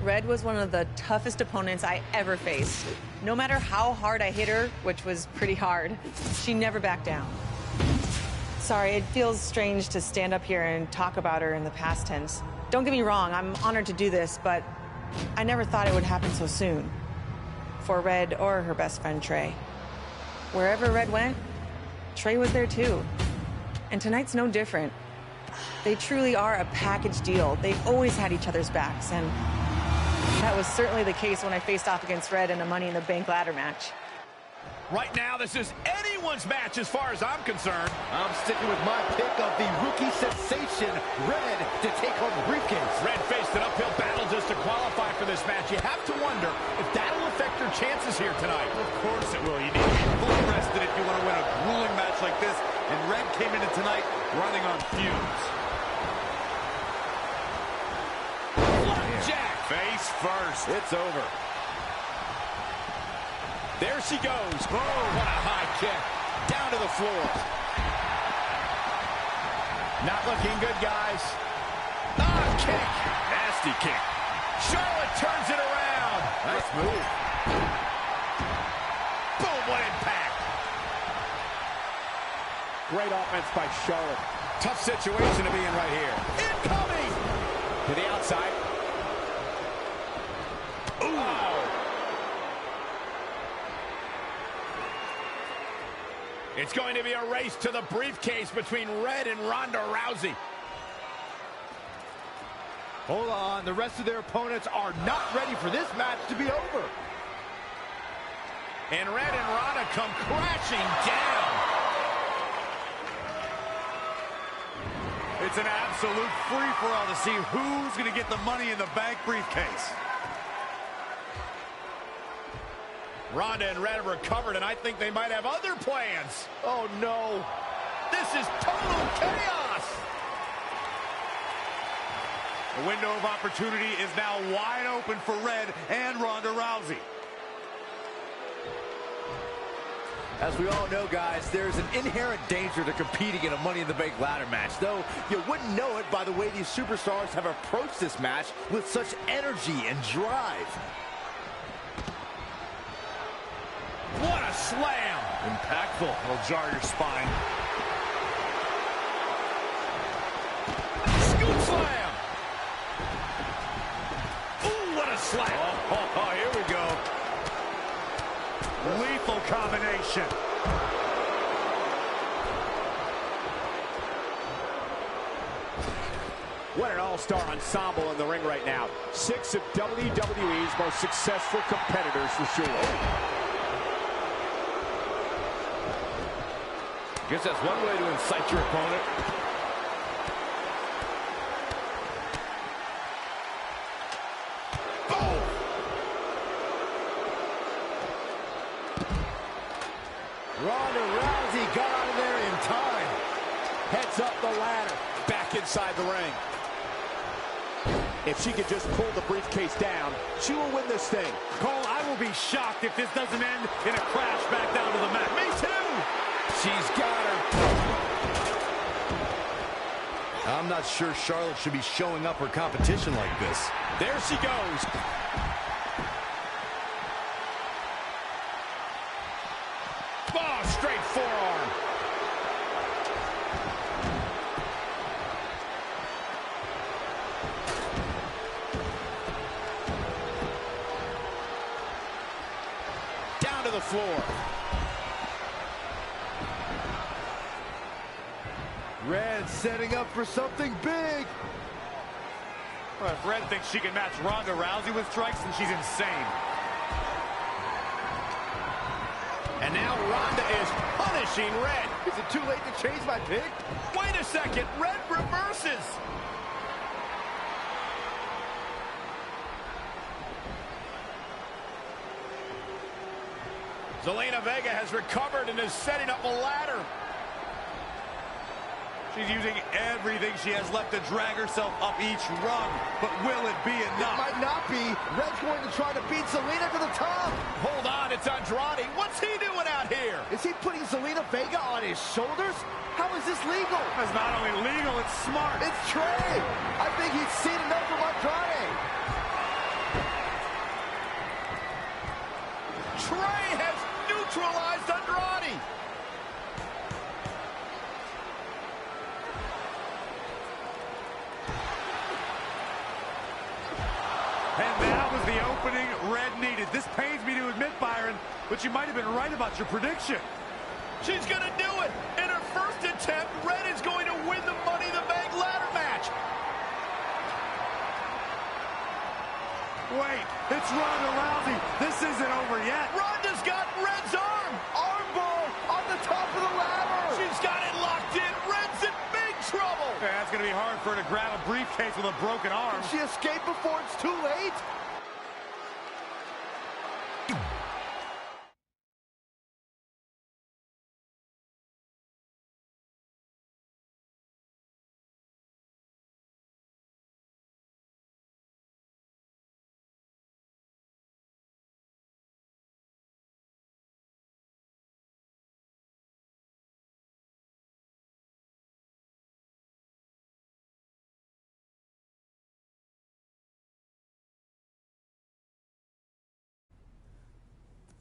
Red was one of the toughest opponents I ever faced. No matter how hard I hit her, which was pretty hard, she never backed down. Sorry, it feels strange to stand up here and talk about her in the past tense. Don't get me wrong, I'm honored to do this, but I never thought it would happen so soon. For Red or her best friend, Trey. Wherever Red went, Trey was there too. And tonight's no different. They truly are a package deal. They've always had each other's backs, and that was certainly the case when I faced off against Red in a Money in the Bank ladder match. Right now, this is anyone's match as far as I'm concerned. I'm sticking with my pick of the rookie sensation, Red, to take home the briefcase. Red faced an uphill battle just to qualify for this match. You have to wonder if that'll affect her chances here tonight. Of course it will. You need to be fully rested if you want to win a grueling match like this. And Red came into tonight running on fumes. Jack face first. It's over. There she goes. Oh, what a high kick. Down to the floor. Not looking good, guys. Ah, kick. Nasty kick. Charlotte turns it around. Nice move. Boom, what impact. Great offense by Charlotte. Tough situation to be in right here. Incoming. To the outside. Ooh. Oh. It's going to be a race to the briefcase between Red and Ronda Rousey. Hold on, the rest of their opponents are not ready for this match to be over. And Red and Ronda come crashing down. It's an absolute free-for-all to see who's going to get the Money in the Bank briefcase. Ronda and Red have recovered, and I think they might have other plans. Oh, no. This is total chaos. The window of opportunity is now wide open for Red and Ronda Rousey. As we all know, guys, there's an inherent danger to competing in a Money in the Bank ladder match, though you wouldn't know it by the way these superstars have approached this match with such energy and drive. What a slam! Impactful. It'll jar your spine. Scoop slam! Ooh, what a slam! Oh, here we go. Lethal combination. What an all-star ensemble in the ring right now. 6 of WWE's most successful competitors for sure. Guess that's one way to incite your opponent. Boom! Ronda Rousey got out of there in time. Heads up the ladder. Back inside the ring. If she could just pull the briefcase down, she will win this thing. Cole, I will be shocked if this doesn't end in a crash back down to the mat. Me too! She's got her. I'm not sure Charlotte should be showing up her competition like this. There she goes. Oh, straight forearm. Down to the floor. Red setting up for something big. Well, if Red thinks she can match Ronda Rousey with strikes, then she's insane. And now Ronda is punishing Red. Is it too late to change my pick? Wait a second. Red reverses. Zelina Vega has recovered and is setting up a ladder. She's using everything she has left to drag herself up each rung. But will it be enough? It might not be. Red's going to try to beat Zelina to the top. Hold on, it's Andrade. What's he doing out here? Is he putting Zelina Vega on his shoulders? How is this legal? It's not only legal, it's smart. It's Trey. I think he's seen enough of Andrade. Trey has neutralized Andrade. And that was the opening Red needed. This pains me to admit, Byron, but you might have been right about your prediction. She's going to do it. In her first attempt, Red is going to win the Money in the Bank ladder match. Wait, it's Ronda Rousey. This isn't over yet. Ronda's got Red's arm. Armbar on the top of the ladder. She's got it locked in. Red's in big trouble. Yeah, that's going to be hard for her to grab a briefcase with a broken arm. Can she escape before it's too late?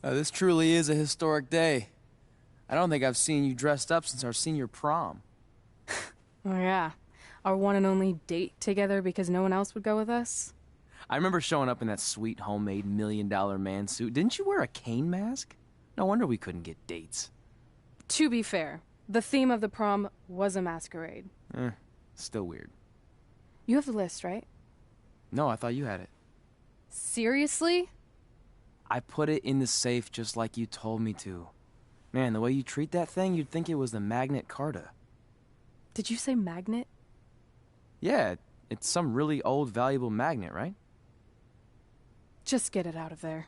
This truly is a historic day. I don't think I've seen you dressed up since our senior prom. Oh yeah, our one and only date together because no one else would go with us? I remember showing up in that sweet homemade $1 million man suit. Didn't you wear a cane mask? No wonder we couldn't get dates. To be fair, the theme of the prom was a masquerade. Still weird. You have the list, right? No, I thought you had it. Seriously? I put it in the safe just like you told me to. Man, the way you treat that thing, you'd think it was the Magnet Carta. Did you say magnet? Yeah, it's some really old, valuable magnet, right? Just get it out of there.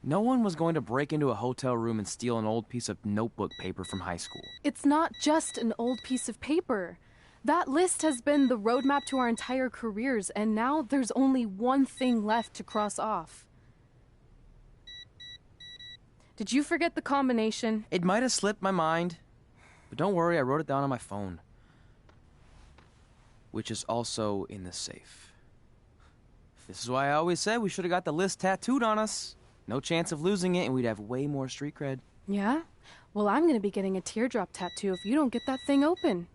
No one was going to break into a hotel room and steal an old piece of notebook paper from high school. It's not just an old piece of paper. That list has been the roadmap to our entire careers, and now there's only one thing left to cross off. Did you forget the combination? It might have slipped my mind, but don't worry, I wrote it down on my phone. Which is also in the safe. This is why I always said we should have got the list tattooed on us. No chance of losing it, and we'd have way more street cred. Yeah? Well, I'm gonna be getting a teardrop tattoo if you don't get that thing open.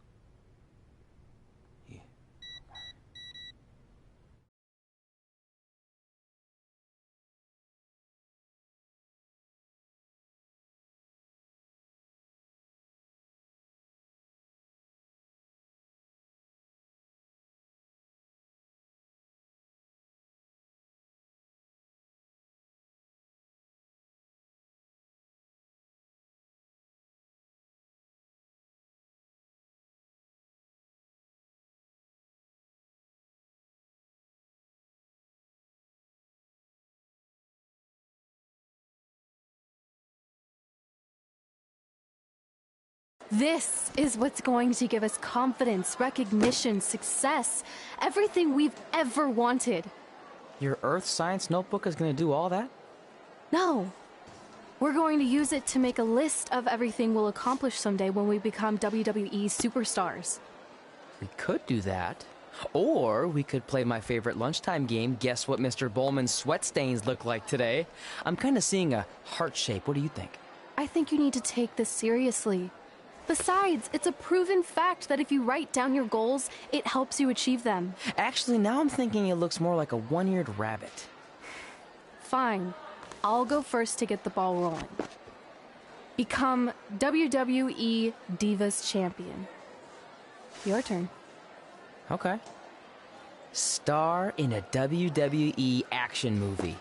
This is what's going to give us confidence, recognition, success, everything we've ever wanted. Your Earth Science notebook is going to do all that? No. We're going to use it to make a list of everything we'll accomplish someday when we become WWE superstars. We could do that. Or we could play my favorite lunchtime game, guess what Mr. Bowman's sweat stains look like today. I'm kind of seeing a heart shape. What do you think? I think you need to take this seriously. Besides, it's a proven fact that if you write down your goals, it helps you achieve them. Actually, now I'm thinking it looks more like a one-eared rabbit. Fine. I'll go first to get the ball rolling. Become WWE Divas Champion. Your turn. Okay. Star in a WWE action movie.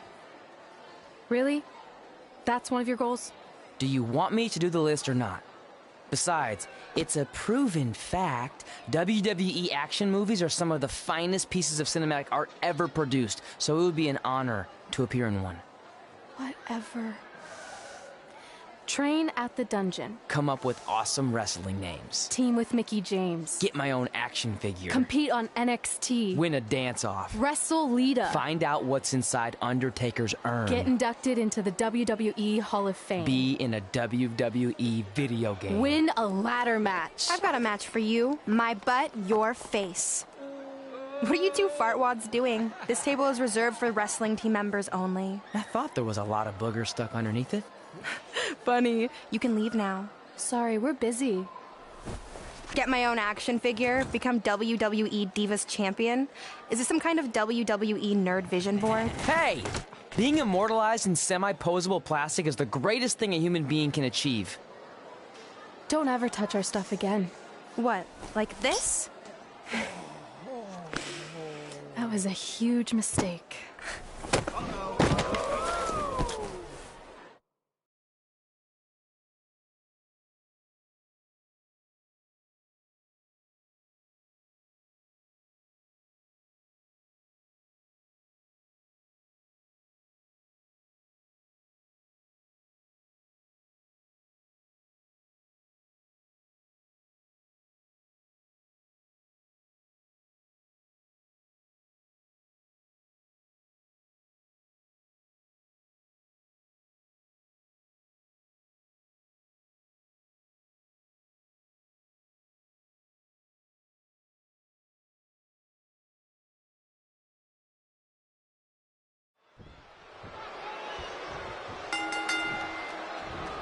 Really? That's one of your goals? Do you want me to do the list or not? Besides, it's a proven fact, WWE action movies are some of the finest pieces of cinematic art ever produced, so it would be an honor to appear in one. Whatever. Train at the dungeon. Come up with awesome wrestling names. Team with Mickie James. Get my own action figure. Compete on NXT. Win a dance-off. Wrestle Lita. Find out what's inside Undertaker's urn. Get inducted into the WWE Hall of Fame. Be in a WWE video game. Win a ladder match. I've got a match for you. My butt, your face. What are you two fartwads doing? This table is reserved for wrestling team members only. I thought there was a lot of boogers stuck underneath it. Funny. You can leave now. Sorry, we're busy. Get my own action figure, become WWE Divas Champion. Is this some kind of WWE nerd vision board? Hey! Being immortalized in semi-posable plastic is the greatest thing a human being can achieve. Don't ever touch our stuff again. What, like this? That was a huge mistake.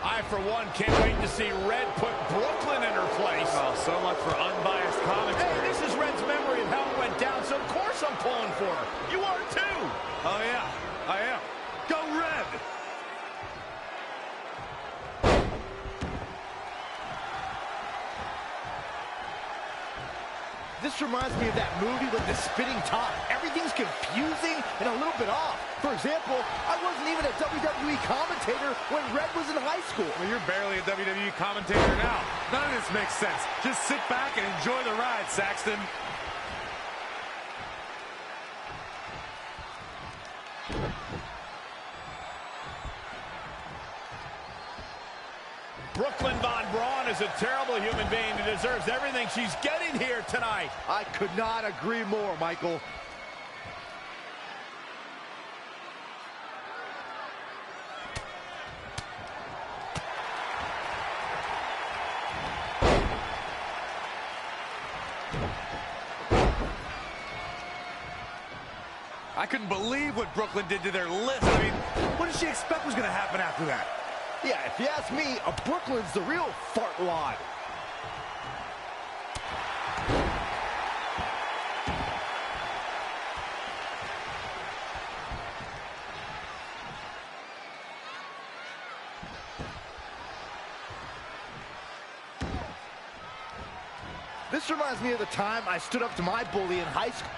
I, for one, can't wait to see Red put Brooklyn in her place. Oh, so much for unbiased commentary. Hey, this is Red's memory of how it went down, so of course I'm pulling for her. You are too. Oh, yeah, I am. Go Red! This reminds me of that movie with the spinning top. Everything's confusing and a little bit off. For example, I wasn't even a WWE commentator when Red was in high school. Well, you're barely a WWE commentator now. None of this makes sense. Just sit back and enjoy the ride, Saxton. Brooklyn Von Braun is a terrible human being who deserves everything she's getting here tonight. I could not agree more, Michael. I couldn't believe what Brooklyn did to their list. I mean, what did she expect was going to happen after that? Yeah, if you ask me, Brooklyn's the real fartwad. This reminds me of the time I stood up to my bully in high school.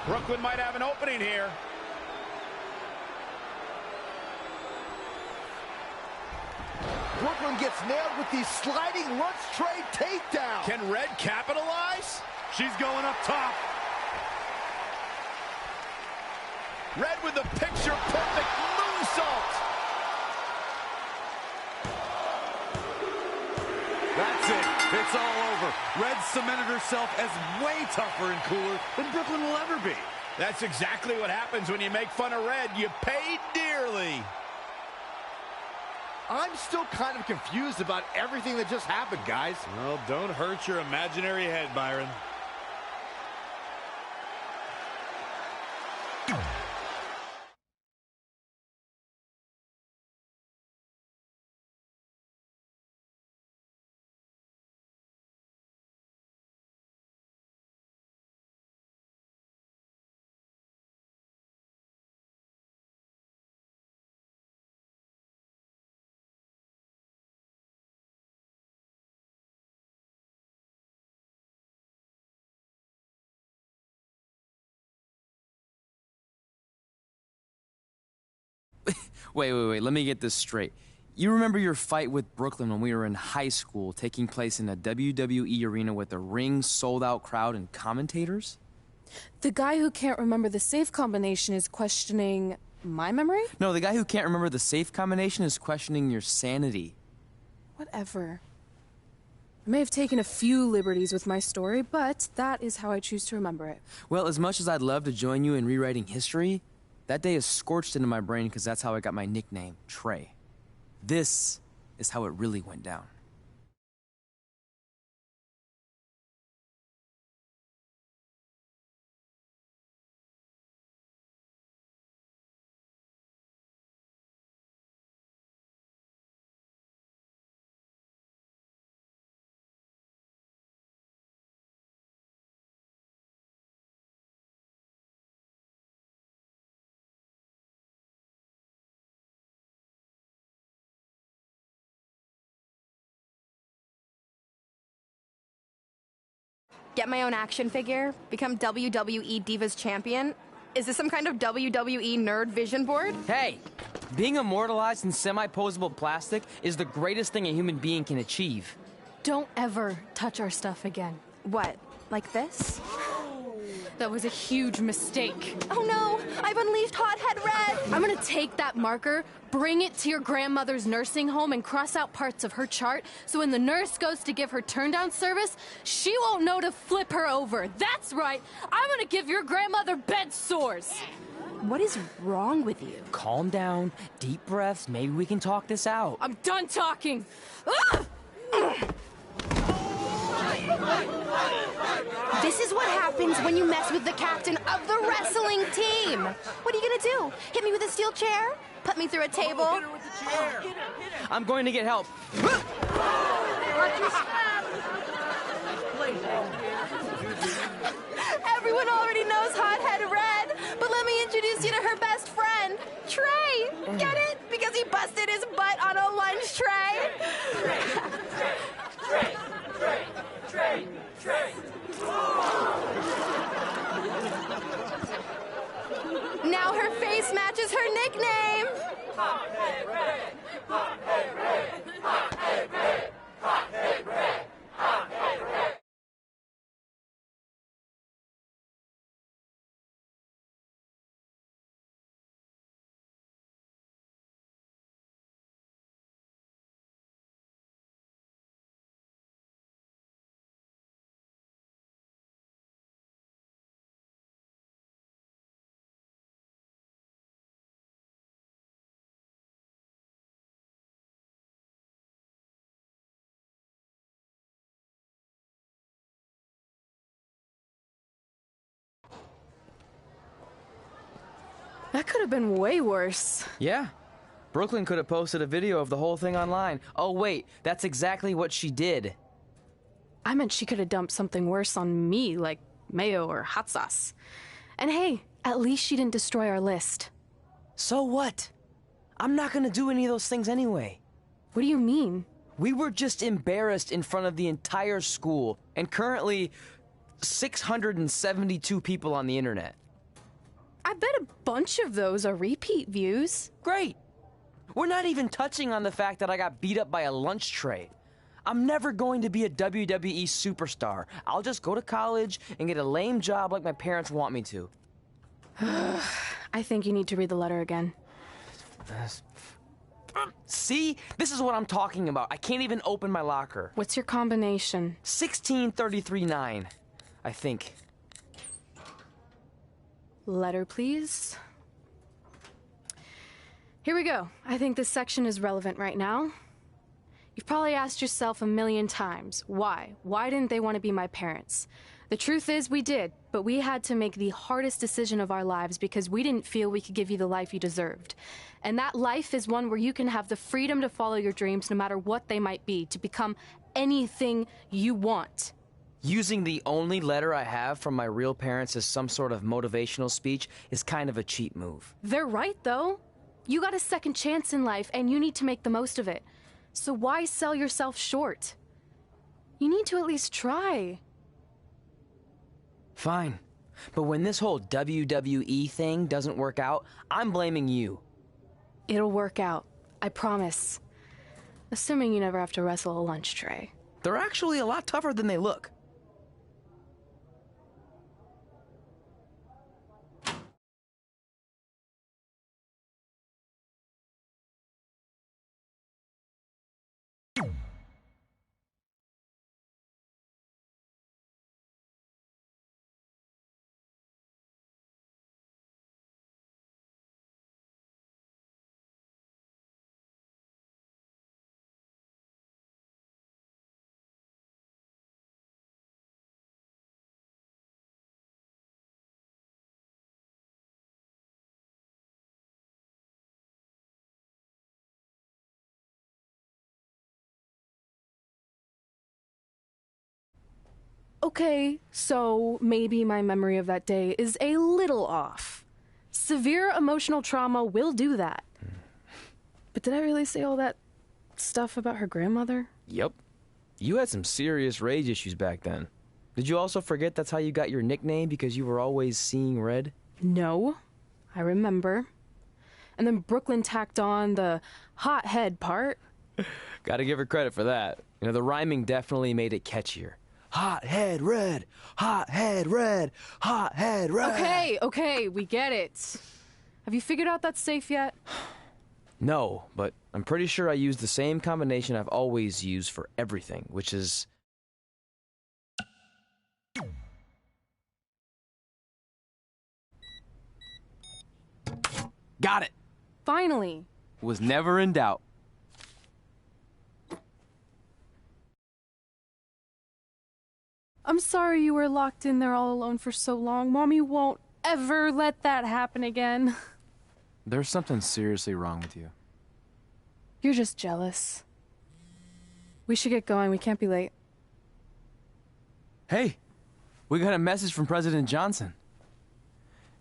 Brooklyn might have an opening here. Brooklyn gets nailed with the sliding lunch tray takedown. Can Red capitalize? She's going up top. Red with the picture-perfect moonsault. That's it. It's all over. Red cemented herself as way tougher and cooler than Brooklyn will ever be. That's exactly what happens when you make fun of Red. You pay dearly. I'm still kind of confused about everything that just happened, guys. Well, don't hurt your imaginary head, Byron. Wait, let me get this straight. You remember your fight with Brooklyn when we were in high school, taking place in a WWE arena with a ring, sold-out crowd, and commentators? The guy who can't remember the safe combination is questioning my memory? No, the guy who can't remember the safe combination is questioning your sanity. Whatever. I may have taken a few liberties with my story, but that is how I choose to remember it. Well, as much as I'd love to join you in rewriting history, that day is scorched into my brain because that's how I got my nickname, Trey. This is how it really went down. Get my own action figure, become WWE Divas Champion. Is this some kind of WWE nerd vision board? Hey, being immortalized in semi-posable plastic is the greatest thing a human being can achieve. Don't ever touch our stuff again. What, like this? That was a huge mistake. Oh no, I've unleashed Hothead Red! I'm gonna take that marker, bring it to your grandmother's nursing home, and cross out parts of her chart so when the nurse goes to give her turn-down service, she won't know to flip her over. That's right, I'm gonna give your grandmother bed sores. What is wrong with you? Calm down, deep breaths, maybe we can talk this out. I'm done talking. This is what happens when you mess with the captain of the wrestling team. What are you gonna do? Hit me with a steel chair? Put me through a table? Hit her with the chair. I'm going to get help. Everyone already knows Hothead Red, but let me introduce you to her best friend, Trey. Get it? Because he busted his butt on a lunch tray. Now her face matches her nickname. That could have been way worse. Yeah. Brooklyn could have posted a video of the whole thing online. Oh, wait, that's exactly what she did. I meant she could have dumped something worse on me, like mayo or hot sauce. And hey, at least she didn't destroy our list. So what? I'm not gonna do any of those things anyway. What do you mean? We were just embarrassed in front of the entire school, and currently 672 people on the internet. I bet a bunch of those are repeat views. Great. We're not even touching on the fact that I got beat up by a lunch tray. I'm never going to be a WWE superstar. I'll just go to college and get a lame job like my parents want me to. I think you need to read the letter again. See? This is what I'm talking about. I can't even open my locker. What's your combination? 1633-9, I think. Letter, please. Here we go. I think this section is relevant right now. You've probably asked yourself a million times, why? Why didn't they want to be my parents? The truth is we did, but we had to make the hardest decision of our lives because we didn't feel we could give you the life you deserved. And that life is one where you can have the freedom to follow your dreams no matter what they might be, to become anything you want. Using the only letter I have from my real parents as some sort of motivational speech is kind of a cheap move. They're right, though. You got a second chance in life, and you need to make the most of it. So why sell yourself short? You need to at least try. Fine. But when this whole WWE thing doesn't work out, I'm blaming you. It'll work out. I promise. Assuming you never have to wrestle a lunch tray. They're actually a lot tougher than they look. Okay, so maybe my memory of that day is a little off. Severe emotional trauma will do that. But did I really say all that stuff about her grandmother? Yep. You had some serious rage issues back then. Did you also forget that's how you got your nickname because you were always seeing red? No, I remember. And then Brooklyn tacked on the hothead part. Gotta give her credit for that. You know, the rhyming definitely made it catchier. Hot head red, hot head red, hot head red. Okay, we get it. Have you figured out that safe yet? No, but I'm pretty sure I used the same combination I've always used for everything, which is... Got it! Finally. Was never in doubt. I'm sorry you were locked in there all alone for so long. Mommy won't ever let that happen again. There's something seriously wrong with you. You're just jealous. We should get going. We can't be late. Hey, we got a message from President Johnson.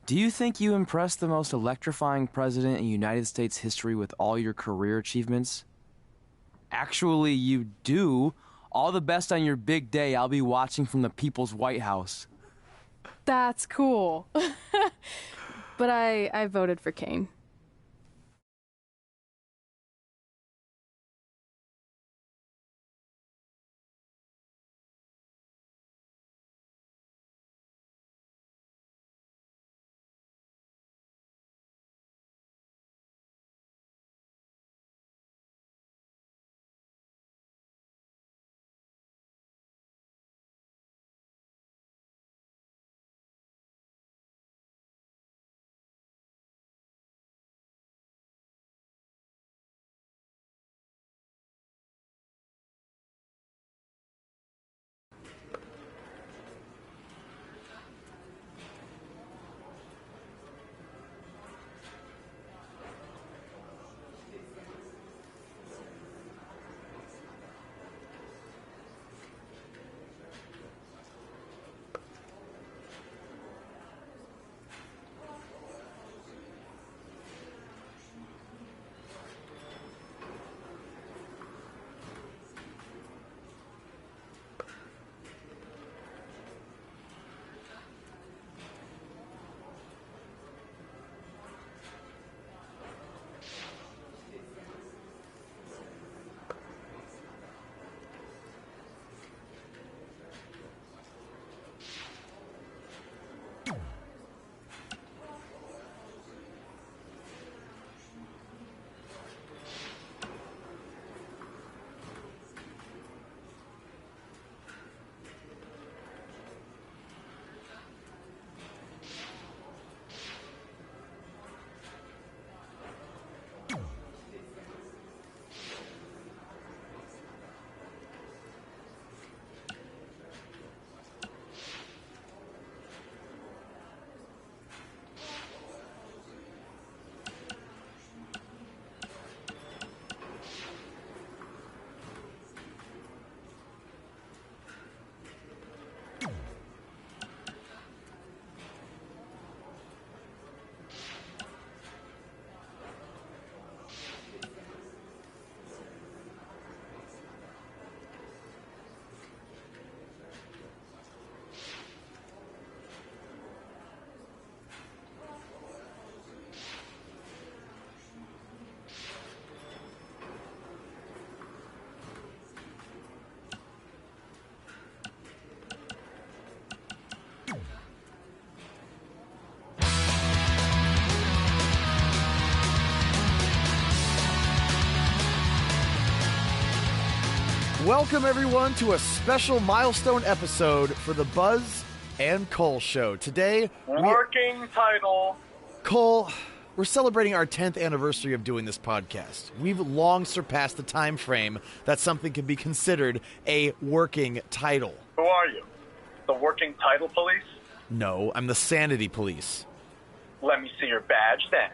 Do you think you impressed the most electrifying president in United States history with all your career achievements? Actually, you do. All the best on your big day. I'll be watching from the People's White House. That's cool. But I voted for Kane. Welcome, everyone, to a special milestone episode for the Buzz and Cole Show. Today, working title. Cole, we're celebrating our 10th anniversary of doing this podcast. We've long surpassed the time frame that something can be considered a working title. Who are you? The working title police? No, I'm the sanity police. Let me see your badge then.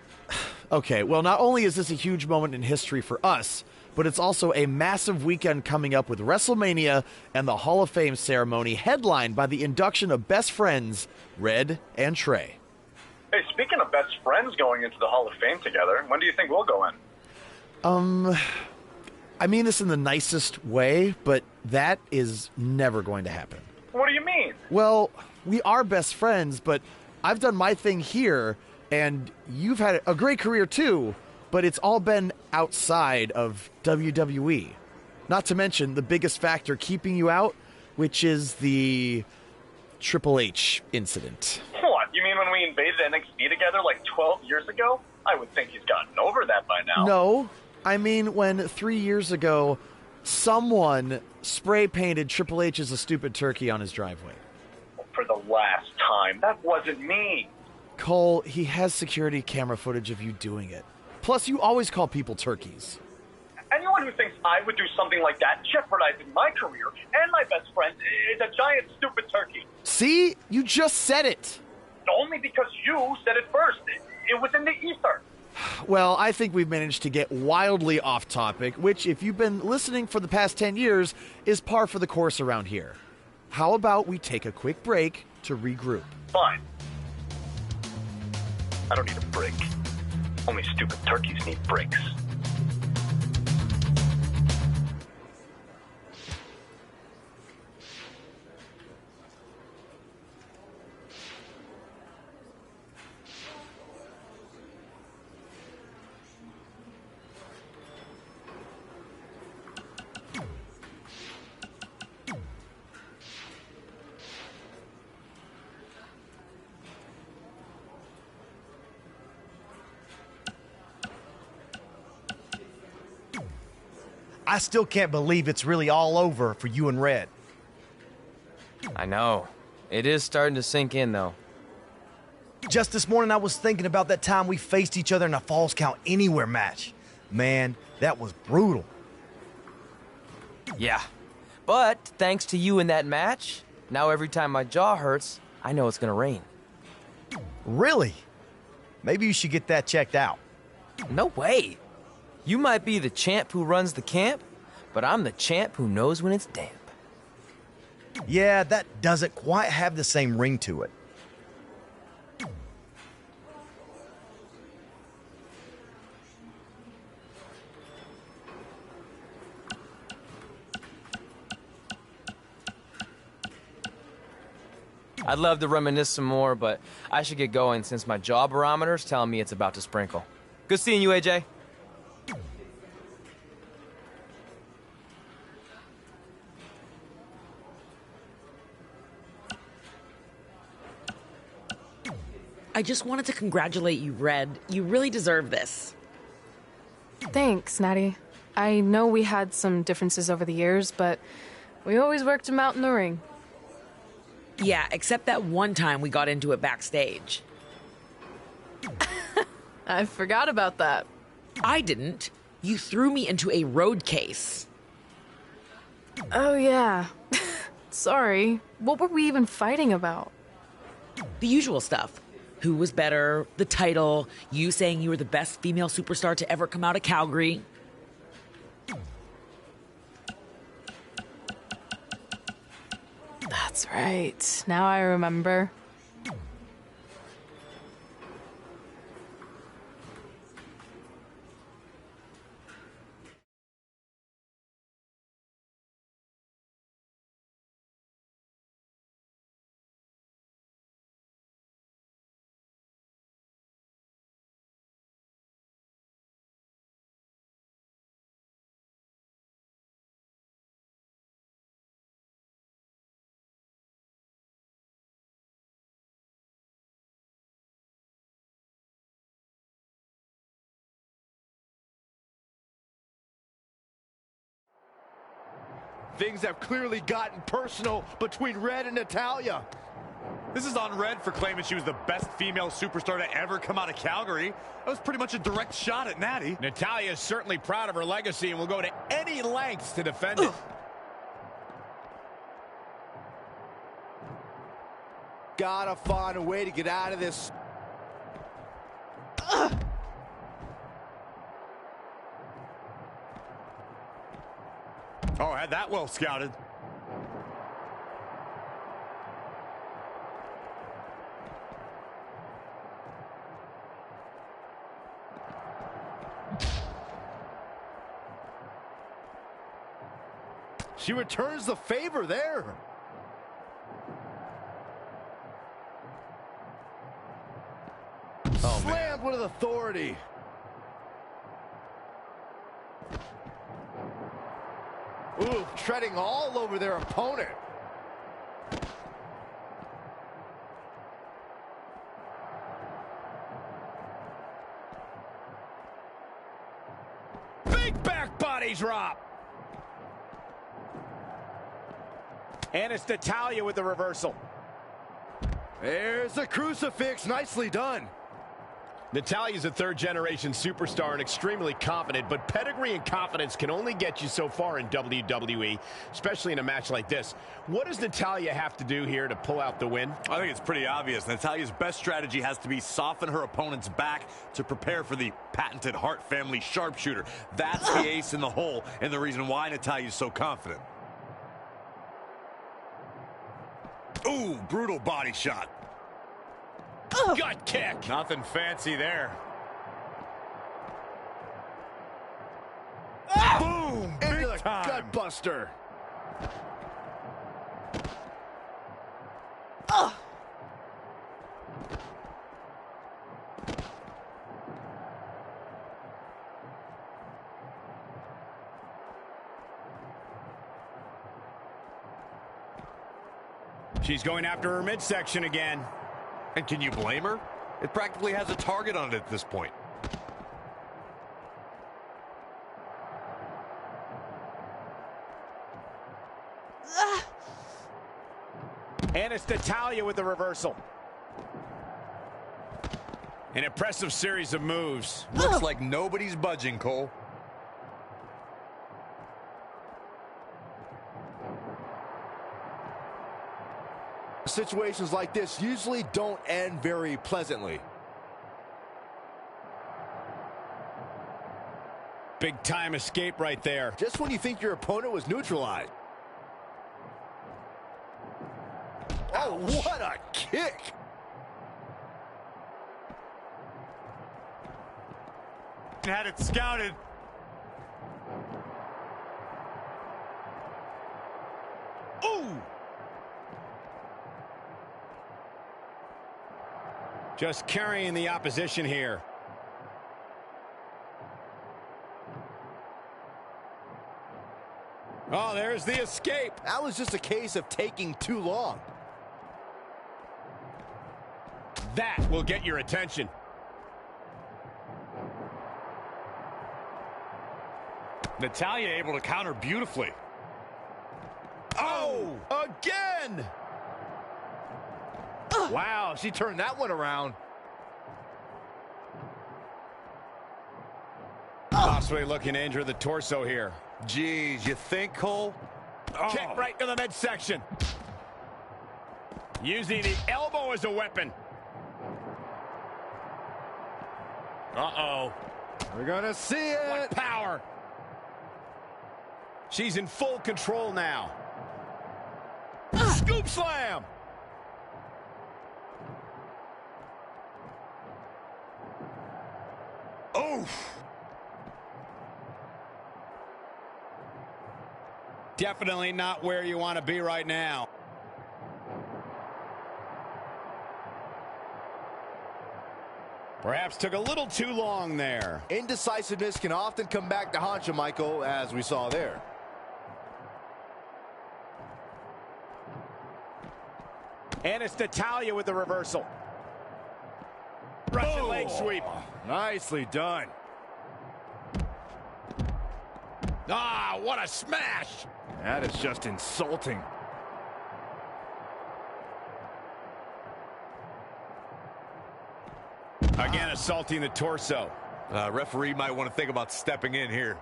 Okay, well, not only is this a huge moment in history for us, but it's also a massive weekend coming up with WrestleMania and the Hall of Fame ceremony headlined by the induction of best friends, Red and Trey. Hey, speaking of best friends going into the Hall of Fame together, when do you think we'll go in? I mean this in the nicest way, but that is never going to happen. What do you mean? Well, we are best friends, but I've done my thing here, and you've had a great career too, but it's all been outside of WWE. Not to mention the biggest factor keeping you out, which is the Triple H incident. What? You mean when we invaded NXT together like 12 years ago? I would think he's gotten over that by now. No, I mean when 3 years ago, someone spray painted Triple H as a stupid turkey on his driveway. For the last time, that wasn't me. Cole, he has security camera footage of you doing it. Plus, you always call people turkeys. Anyone who thinks I would do something like that, jeopardizing my career and my best friend, is a giant stupid turkey. See? You just said it. Only because you said it first. It was in the ether. Well, I think we've managed to get wildly off topic, which, if you've been listening for the past 10 years, is par for the course around here. How about we take a quick break to regroup? Fine. I don't need a break. Only stupid turkeys need breaks. I still can't believe it's really all over for you and Red. I know. It is starting to sink in, though. Just this morning, I was thinking about that time we faced each other in a Falls Count Anywhere match. Man, that was brutal. Yeah. But thanks to you in that match, now every time my jaw hurts, I know it's gonna rain. Really? Maybe you should get that checked out. No way. You might be the champ who runs the camp, but I'm the champ who knows when it's damp. Yeah, that doesn't quite have the same ring to it. I'd love to reminisce some more, but I should get going since my jaw barometer's telling me it's about to sprinkle. Good seeing you, AJ. I just wanted to congratulate you, Red. You really deserve this. Thanks, Natty. I know we had some differences over the years, but we always worked them out in the ring. Yeah, except that one time we got into it backstage. I forgot about that. I didn't. You threw me into a road case. Oh, yeah. Sorry. What were we even fighting about? The usual stuff. Who was better, the title, you saying you were the best female superstar to ever come out of Calgary. That's right. Now I remember. Things have clearly gotten personal between Red and Natalya. This is on Red for claiming she was the best female superstar to ever come out of Calgary. That was pretty much a direct shot at Natty. Natalya is certainly proud of her legacy and will go to any lengths to defend it. Gotta find a way to get out of this. Oh, had that well scouted. She returns the favor there. Slammed with authority. Ooh, treading all over their opponent. Big back body drop. And it's Natalya with the reversal. There's the crucifix. Nicely done. Natalya's a third-generation superstar and extremely confident, but pedigree and confidence can only get you so far in WWE, especially in a match like this. What does Natalya have to do here to pull out the win? I think it's pretty obvious. Natalya's best strategy has to be soften her opponent's back to prepare for the patented Hart family sharpshooter. That's the ace in the hole and the reason why Natalya's so confident. Ooh, brutal body shot. Gut kick. Nothing fancy there. Boom! Into the gut buster. She's going after her midsection again. And can you blame her? It practically has a target on it at this point. And it's Natalya with the reversal. An impressive series of moves. Looks like nobody's budging, Cole. Situations like this usually don't end very pleasantly. Big time escape right there. Just when you think your opponent was neutralized. Oh, what a kick! Had it scouted. Ooh! Just carrying the opposition here. Oh, there's the escape. That was just a case of taking too long. That will get your attention. Natalya able to counter beautifully. Oh, again! Wow, she turned that one around. Possibly looking to injure the torso here. Geez, you think, Cole? Kick right to the midsection. Using the elbow as a weapon. Uh-oh. We're gonna see it. What power. She's in full control now. Scoop slam. Oof. Definitely not where you want to be right now. Perhaps took a little too long there. Indecisiveness can often come back to haunt you, Michael, as we saw there. And it's Natalya with the reversal. Russian leg sweep. Nicely done. Ah, what a smash. That is just insulting. Again, assaulting the torso. Referee might want to think about stepping in here.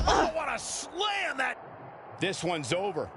Oh, what a slam that. This one's over.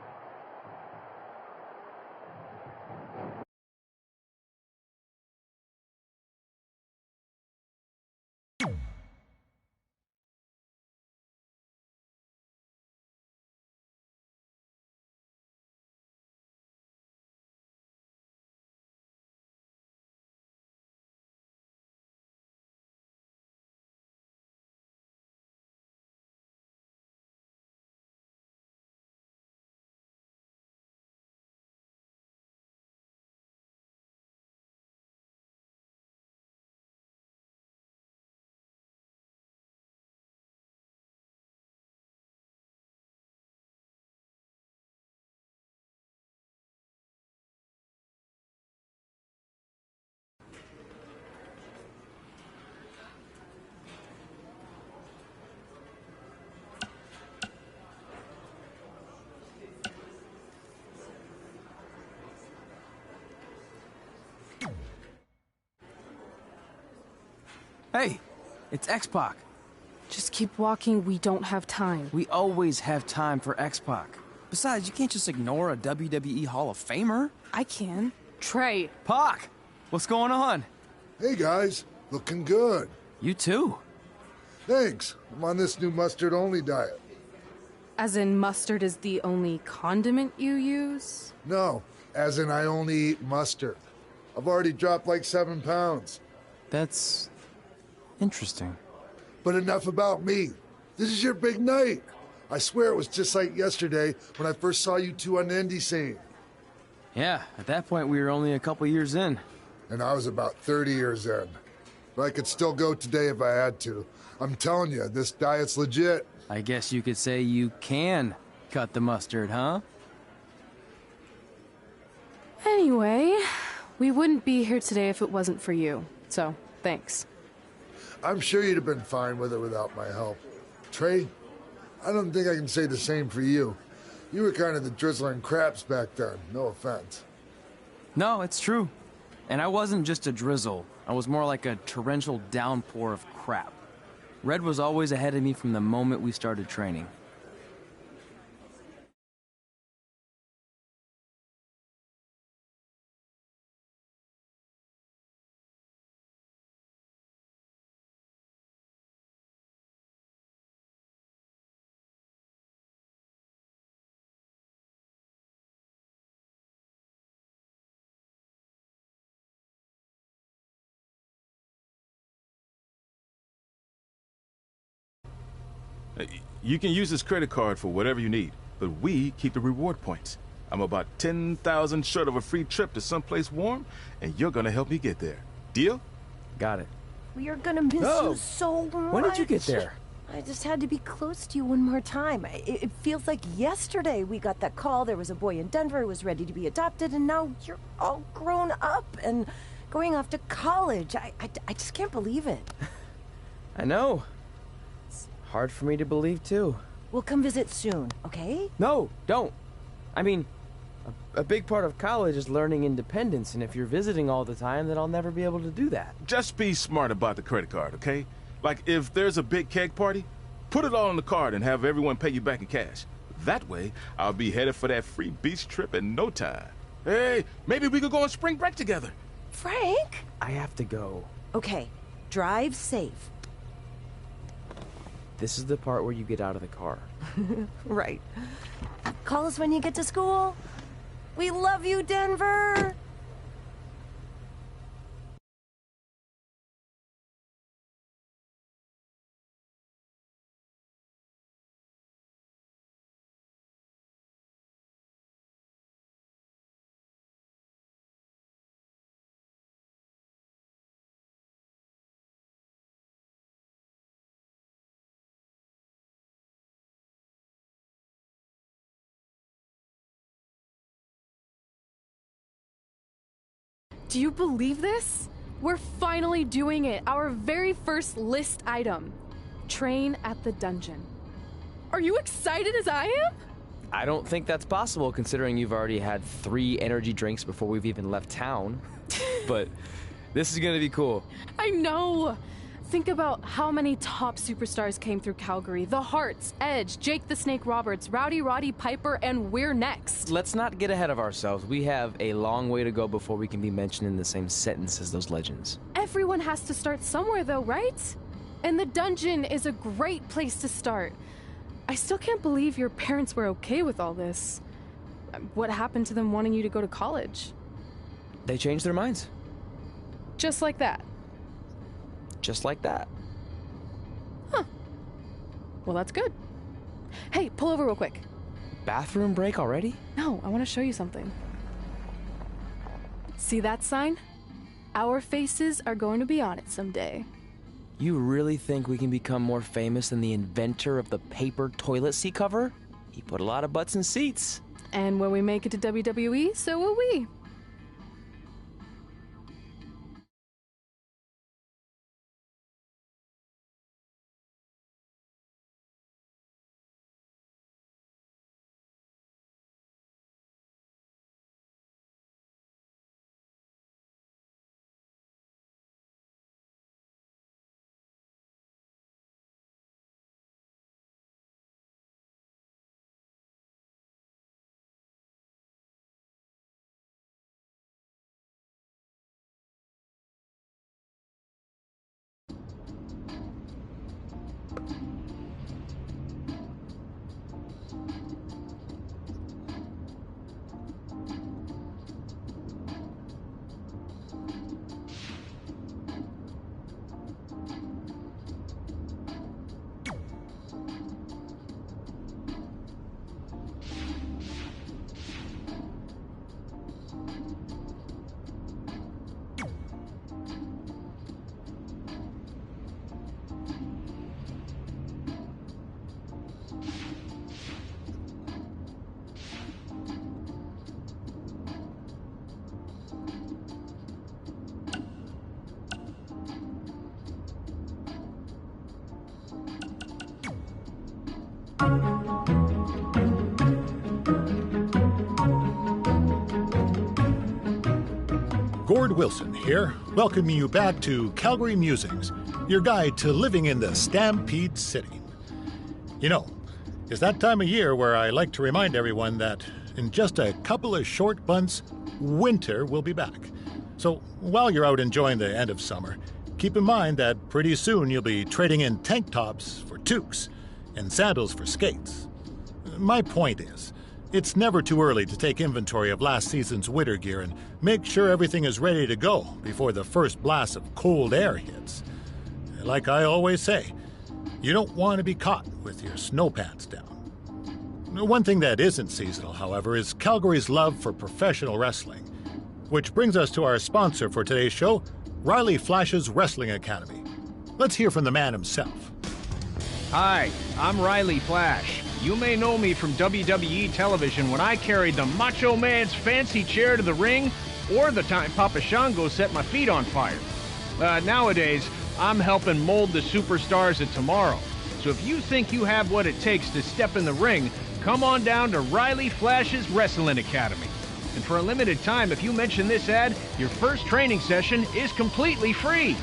Hey, it's X-Pac. Just keep walking, we don't have time. We always have time for X-Pac. Besides, you can't just ignore a WWE Hall of Famer. I can. Trey. Pac, what's going on? Hey guys, looking good. You too. Thanks. I'm on this new mustard-only diet. As in mustard is the only condiment you use? No, as in I only eat mustard. I've already dropped like 7 pounds. That's interesting. But enough about me. This is your big night. I swear it was just like yesterday when I first saw you two on the indie scene. Yeah, at that point we were only a couple years in. And I was about 30 years in. But I could still go today if I had to. I'm telling you, this diet's legit. I guess you could say you can cut the mustard, huh? Anyway, we wouldn't be here today if it wasn't for you. So, thanks. I'm sure you'd have been fine with it without my help. Trey, I don't think I can say the same for you. You were kind of the drizzling craps back then, no offense. No, it's true. And I wasn't just a drizzle. I was more like a torrential downpour of crap. Red was always ahead of me from the moment we started training. You can use this credit card for whatever you need, but we keep the reward points. I'm about 10,000 short of a free trip to someplace warm, and you're gonna help me get there. Deal? Got it. We are gonna miss you so much. When did you get there? I just had to be close to you one more time. It feels like yesterday we got that call. There was a boy in Denver who was ready to be adopted, and now you're all grown up and going off to college. I just can't believe it. I know. Hard for me to believe, too. We'll come visit soon, okay? No, don't. I mean, a big part of college is learning independence, and if you're visiting all the time, then I'll never be able to do that. Just be smart about the credit card, okay? Like, if there's a big keg party, put it all on the card and have everyone pay you back in cash. That way, I'll be headed for that free beach trip in no time. Hey, maybe we could go on spring break together. Frank? I have to go. Okay, drive safe. This is the part where you get out of the car. Right. Call us when you get to school. We love you, Denver! Do you believe this? We're finally doing it. Our very first list item. Train at the dungeon. Are you excited as I am? I don't think that's possible, considering you've already had 3 energy drinks before we've even left town. But this is gonna be cool. I know. Think about how many top superstars came through Calgary. The Hearts, Edge, Jake the Snake Roberts, Rowdy Roddy Piper, and we're next. Let's not get ahead of ourselves. We have a long way to go before we can be mentioned in the same sentence as those legends. Everyone has to start somewhere though, right? And the dungeon is a great place to start. I still can't believe your parents were okay with all this. What happened to them wanting you to go to college? They changed their minds. Just like that. Just like that. Huh. Well, that's good. Hey, pull over real quick. Bathroom break already? No, I want to show you something. See that sign? Our faces are going to be on it someday. You really think we can become more famous than the inventor of the paper toilet seat cover? He put a lot of butts in seats. And when we make it to WWE, so will we. Gord Wilson here, welcoming you back to Calgary Musings, your guide to living in the Stampede City. You know, it's that time of year where I like to remind everyone that in just a couple of short months, winter will be back. So while you're out enjoying the end of summer, keep in mind that pretty soon you'll be trading in tank tops for toques and sandals for skates. My point is, it's never too early to take inventory of last season's winter gear and make sure everything is ready to go before the first blast of cold air hits. Like I always say, you don't want to be caught with your snow pants down. One thing that isn't seasonal, however, is Calgary's love for professional wrestling. Which brings us to our sponsor for today's show, Riley Flash's Wrestling Academy. Let's hear from the man himself. Hi, I'm Riley Flash. You may know me from WWE television when I carried the Macho Man's fancy chair to the ring, or the time Papa Shango set my feet on fire. Nowadays, I'm helping mold the superstars of tomorrow. So if you think you have what it takes to step in the ring, come on down to Riley Flash's Wrestling Academy. And for a limited time, if you mention this ad, your first training session is completely free,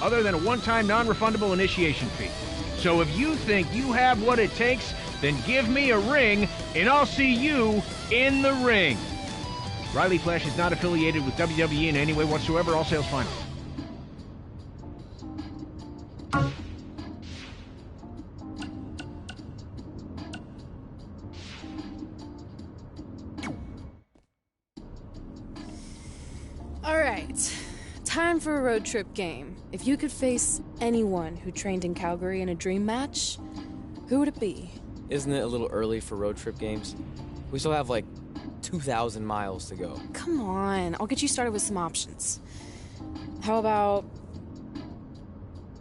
other than a one-time non-refundable initiation fee. So if you think you have what it takes, then give me a ring, and I'll see you in the ring. Riley Flash is not affiliated with WWE in any way whatsoever. All sales final. All right, time for a road trip game. If you could face anyone who trained in Calgary in a dream match, who would it be? Isn't it a little early for road trip games? We still have like 2,000 miles to go. Come on, I'll get you started with some options. How about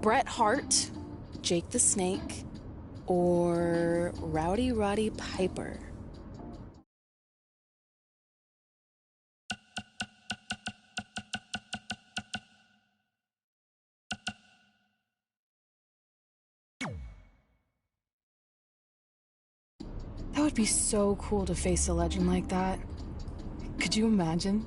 Bret Hart, Jake the Snake, or Rowdy Roddy Piper? That would be so cool to face a legend like that. Could you imagine?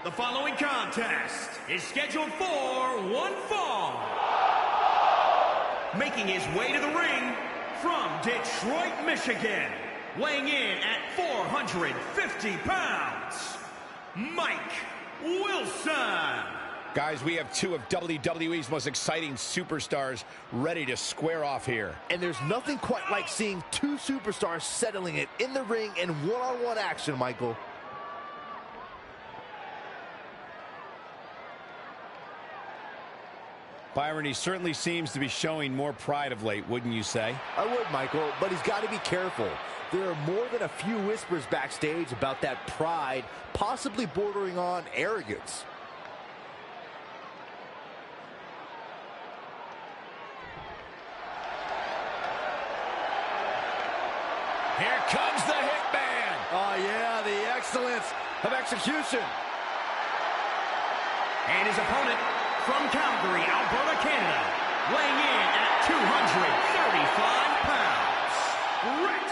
The following contest is scheduled for one fall. Making his way to the ring from Detroit, Michigan, weighing in at 450 pounds, Mike Wilson. Guys, we have two of WWE's most exciting superstars ready to square off here. And there's nothing quite like seeing two superstars settling it in the ring in one-on-one action, Michael. Byron, he certainly seems to be showing more pride of late, wouldn't you say? I would, Michael, but he's got to be careful. There are more than a few whispers backstage about that pride, possibly bordering on arrogance. Here comes the Hitman. Oh, yeah, the excellence of execution. And his opponent from Calgary, Alberta, Canada, weighing in at 235 pounds, Bret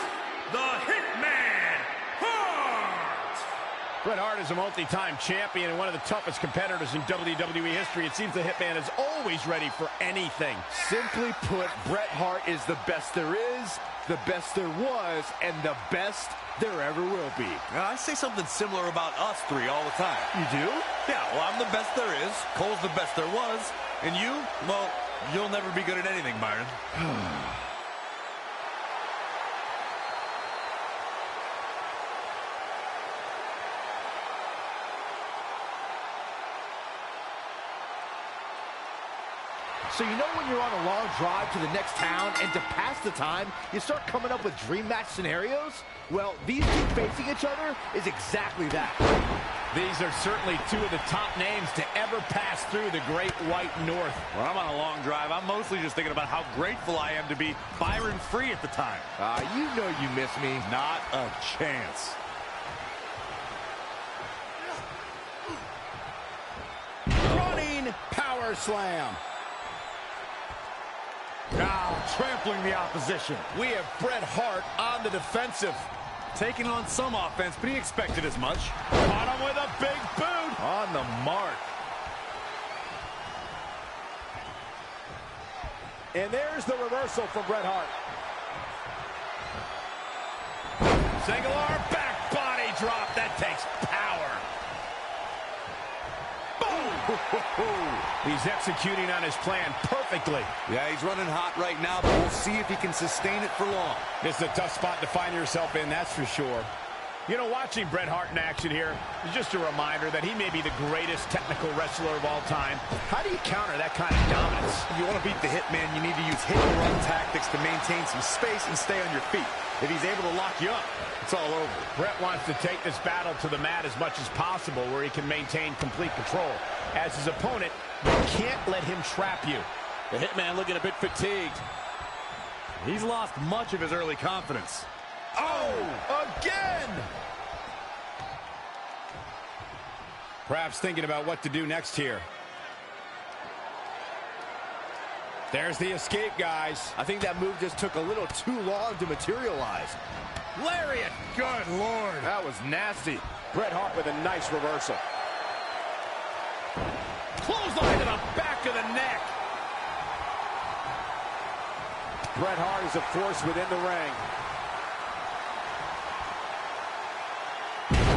the Hitman Hart. Bret Hart is a multi-time champion and one of the toughest competitors in WWE history. It seems the Hitman is always ready for anything. Simply put, Bret Hart is the best there is, the best there was, and the best there ever will be. I say something similar about us three all the time. You do? Yeah, well, I'm the best there is. Cole's the best there was. And you, well, you'll never be good at anything, Byron. So you know when you're on a long drive to the next town and to pass the time, you start coming up with dream match scenarios? Well, these two facing each other is exactly that. These are certainly two of the top names to ever pass through the Great White North. When I'm on a long drive, I'm mostly just thinking about how grateful I am to be Byron free at the time. You know you miss me. Not a chance. Running power slam. Now trampling the opposition. We have Bret Hart on the defensive. Taking on some offense, but he expected as much. Caught him with a big boot. On the mark. And there's the reversal from Bret Hart. Single arm back body drop. That takes power. He's executing on his plan perfectly. Yeah, he's running hot right now, but we'll see if he can sustain it for long. This is a tough spot to find yourself in, that's for sure. You know, watching Bret Hart in action here is just a reminder that he may be the greatest technical wrestler of all time. How do you counter that kind of dominance? If you want to beat the Hitman, you need to use hit-and-run tactics to maintain some space and stay on your feet. If he's able to lock you up, it's all over. Bret wants to take this battle to the mat as much as possible where he can maintain complete control. As his opponent, you can't let him trap you. The Hitman looking a bit fatigued. He's lost much of his early confidence. Oh, again! Perhaps thinking about what to do next here. There's the escape, guys. I think that move just took a little too long to materialize. Lariat! Good Lord. That was nasty. Bret Hart with a nice reversal. Clothesline to the back of the neck. Bret Hart is a force within the ring.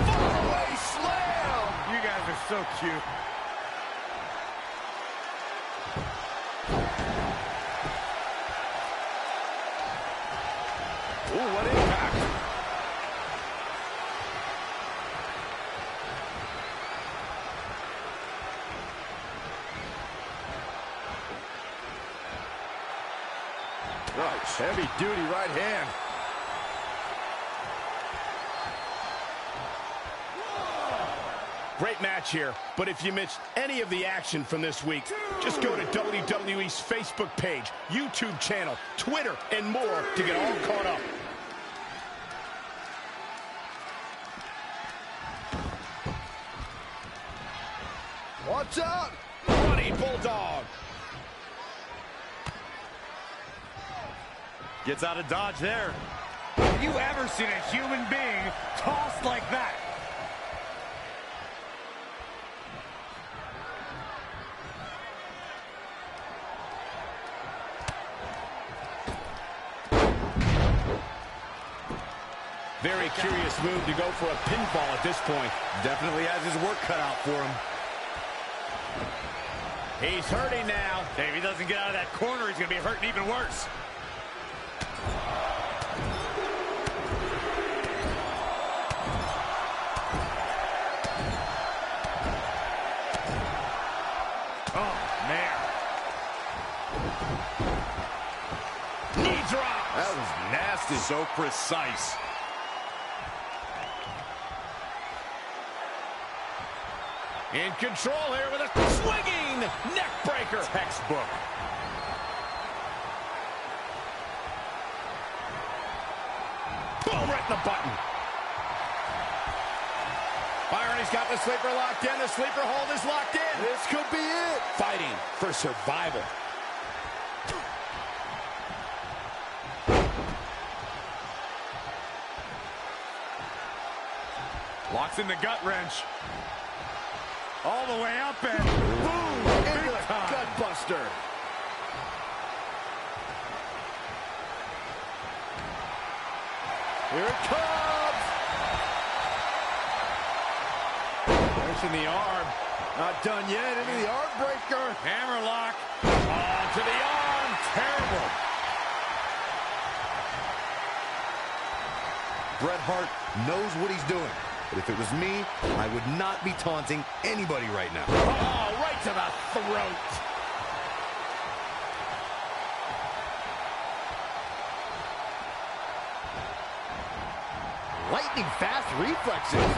Faraway slam! You guys are so cute. Ooh, what impact. Nice, heavy-duty right hand. Great match here, but if you missed any of the action from this week, just go to WWE's Facebook page, YouTube channel, Twitter, and more to get all caught up. Watch out! Running Bulldog. Gets out of dodge there. Have you ever seen a human being tossed like that? Very curious move to go for a pinfall at this point. Definitely has his work cut out for him. He's hurting now. If he doesn't get out of that corner, he's going to be hurting even worse. Oh, man. Knee drop. That was nasty. So precise. In control here with a swinging neck breaker. Textbook. Boom, right in the button. Byron, he's got the sleeper locked in. The sleeper hold is locked in. This could be it. Fighting for survival. Locks in the gut wrench. All the way up and boom! Into the gut buster. Here it comes. Pushing the arm. Not done yet. Into the arm breaker. Hammerlock. Onto the arm. Terrible. Bret Hart knows what he's doing. But if it was me, I would not be taunting anybody right now. Oh, right to the throat. lightning fast reflexes.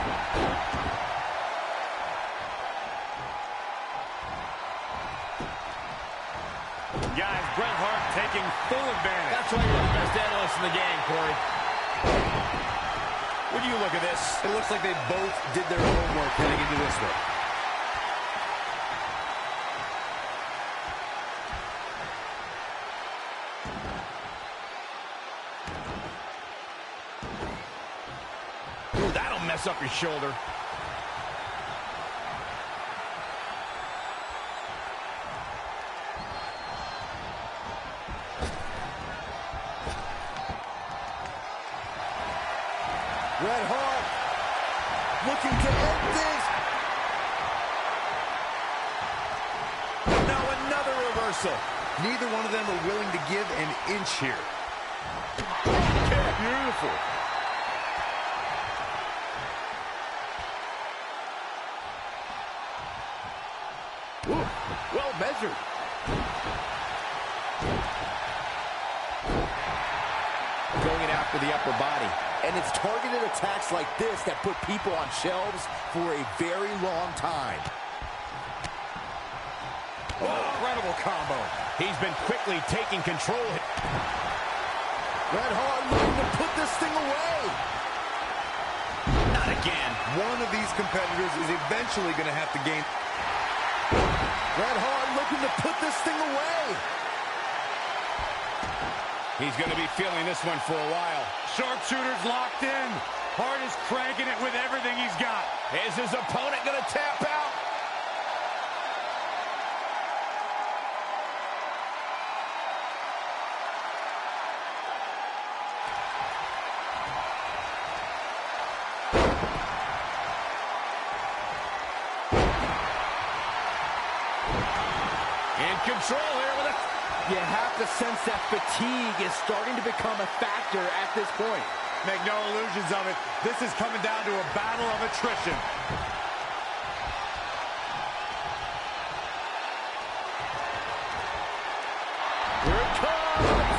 Guys, Bret Hart taking full advantage. That's why you're the best analyst in the game, Corey. When you look at this, it looks like they both did their homework heading into this one. Ooh, that'll mess up your shoulder. Bret Hart looking to end this. Now another reversal. Neither one of them are willing to give an inch here. Beautiful. Ooh, well measured. Going after the upper body. And it's targeted attacks like this that put people on shelves for a very long time. Oh, incredible combo. He's been quickly taking control. Bret Hart looking to put this thing away. Not again. One of these competitors is eventually going to have to gain. Bret Hart looking to put this thing away. He's going to be feeling this one for a while. Sharpshooter's locked in. Hart is cranking it with everything he's got. Is his opponent going to tap out? In control here with it. You have to sense that fatigue is starting to become a factor at this point. Make no illusions of it. This is coming down to a battle of attrition. Here it comes!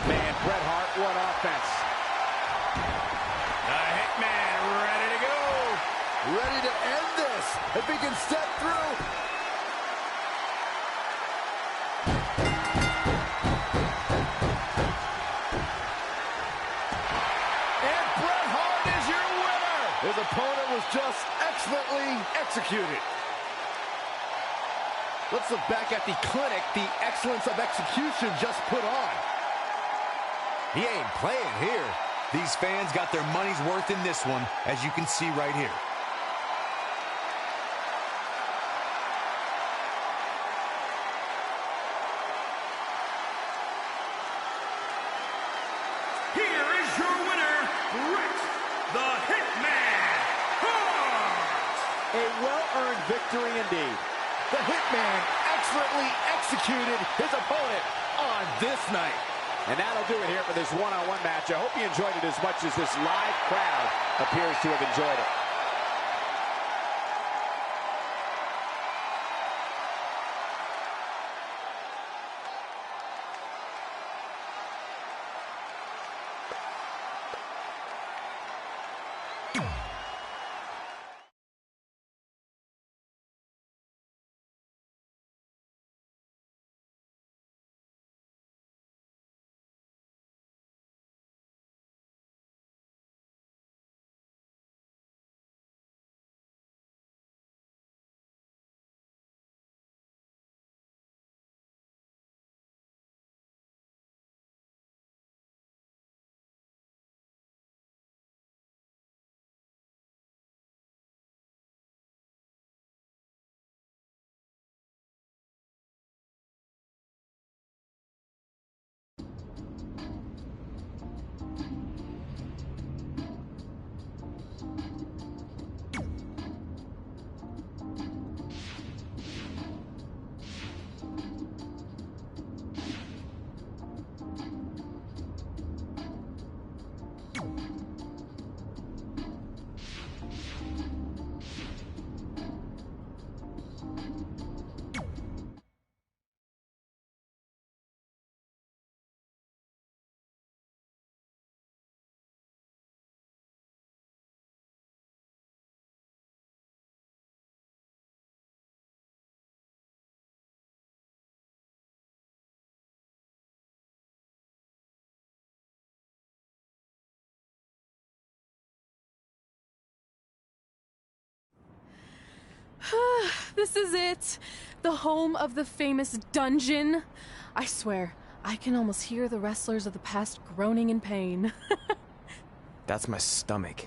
Man, Bret Hart, what offense. The Hitman ready to go. Ready to end this. If he can step through. And Bret Hart is your winner. His opponent was just excellently executed. Let's look back at the clinic the excellence of execution just put on. He ain't playing here. These fans got their money's worth in this one, as you can see right here. Here is your winner, Bret the Hitman Hart. A well-earned victory indeed. The Hitman excellently executed his opponent on this night. And that'll do it here for this one-on-one match. I hope you enjoyed it as much as this live crowd appears to have enjoyed it. This is it. The home of the famous dungeon. I swear, I can almost hear the wrestlers of the past groaning in pain. That's my stomach.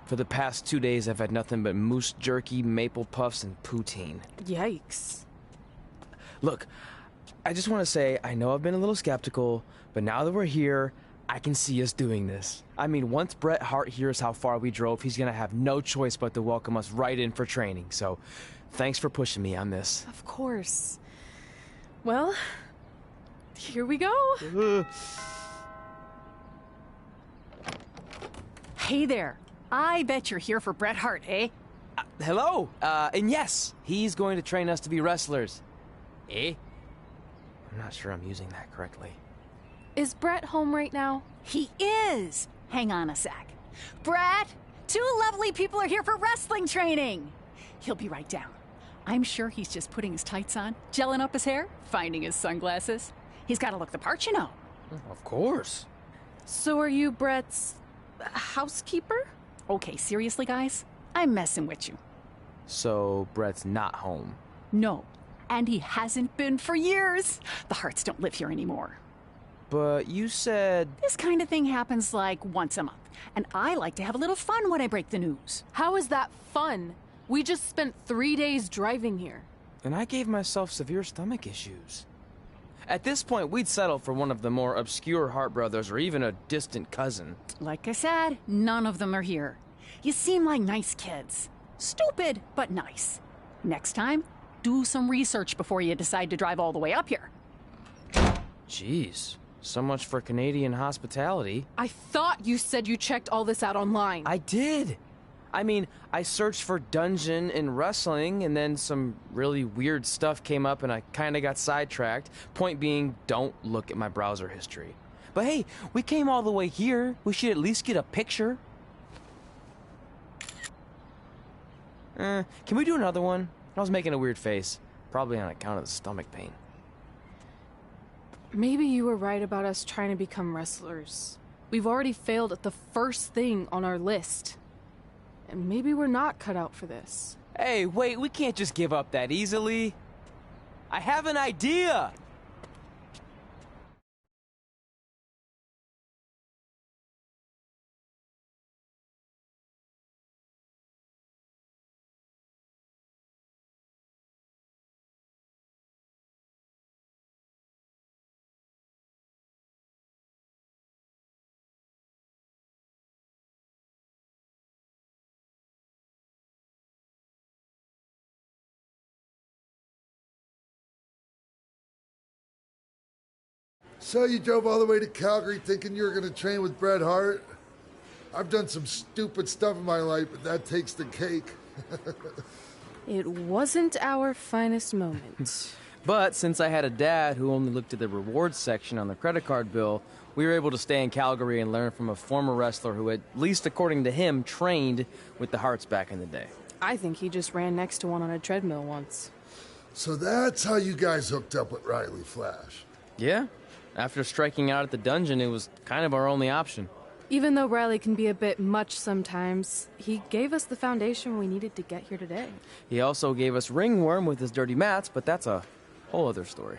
For the past 2 days, I've had nothing but moose jerky, maple puffs, and poutine. Yikes. Look, I just want to say, I know I've been a little skeptical, but now that we're here, I can see us doing this. I mean, once Bret Hart hears how far we drove, he's gonna have no choice but to welcome us right in for training. So, thanks for pushing me on this. Of course. Well, here we go. Hey there. I bet you're here for Bret Hart, eh? Hello, and yes, he's going to train us to be wrestlers. Eh? I'm not sure I'm using that correctly. Is Bret home right now? He is. Hang on a sec. Bret, two lovely people are here for wrestling training. He'll be right down. I'm sure he's just putting his tights on, gelling up his hair, finding his sunglasses. He's got to look the part, you know. Of course. So are you Bret's housekeeper? Okay, seriously, guys? I'm messing with you. So, Bret's not home? No, and he hasn't been for years. The Harts don't live here anymore. But you said... This kind of thing happens like once a month, and I like to have a little fun when I break the news. How is that fun? We just spent 3 days driving here. And I gave myself severe stomach issues. At this point, we'd settle for one of the more obscure Hart brothers or even a distant cousin. Like I said, none of them are here. You seem like nice kids. Stupid, but nice. Next time, do some research before you decide to drive all the way up here. Jeez. So much for Canadian hospitality. I thought you said you checked all this out online. I did. I mean, I searched for dungeon in wrestling, and then some really weird stuff came up, and I kind of got sidetracked. Point being, don't look at my browser history. But hey, we came all the way here. We should at least get a picture. Can we do another one? I was making a weird face. Probably on account of the stomach pain. Maybe you were right about us trying to become wrestlers. We've already failed at the first thing on our list. And maybe we're not cut out for this. Hey, wait, we can't just give up that easily. I have an idea! So you drove all the way to Calgary thinking you were going to train with Bret Hart? I've done some stupid stuff in my life, but that takes the cake. It wasn't our finest moment. But since I had a dad who only looked at the rewards section on the credit card bill, we were able to stay in Calgary and learn from a former wrestler who, at least according to him, trained with the Harts back in the day. I think he just ran next to one on a treadmill once. So that's how you guys hooked up with Riley Flash. Yeah. After striking out at the dungeon, it was kind of our only option. Even though Riley can be a bit much sometimes, he gave us the foundation we needed to get here today. He also gave us Ringworm with his dirty mats, but that's a whole other story.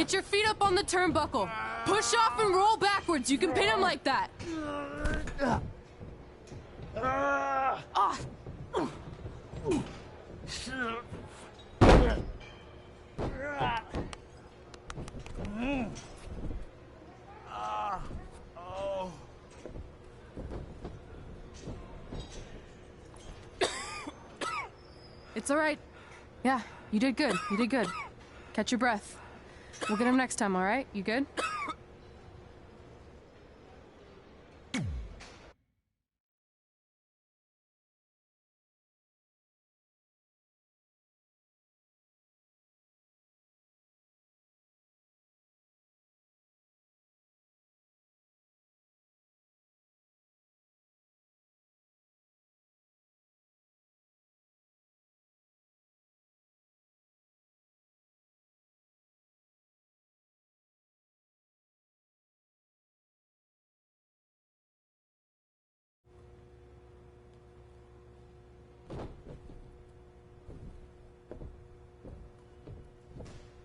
Get your feet up on the turnbuckle. Push off and roll backwards. You can pin him like that. Ah. It's all right. Yeah, you did good. You did good. Catch your breath. We'll get him next time, all right? You good?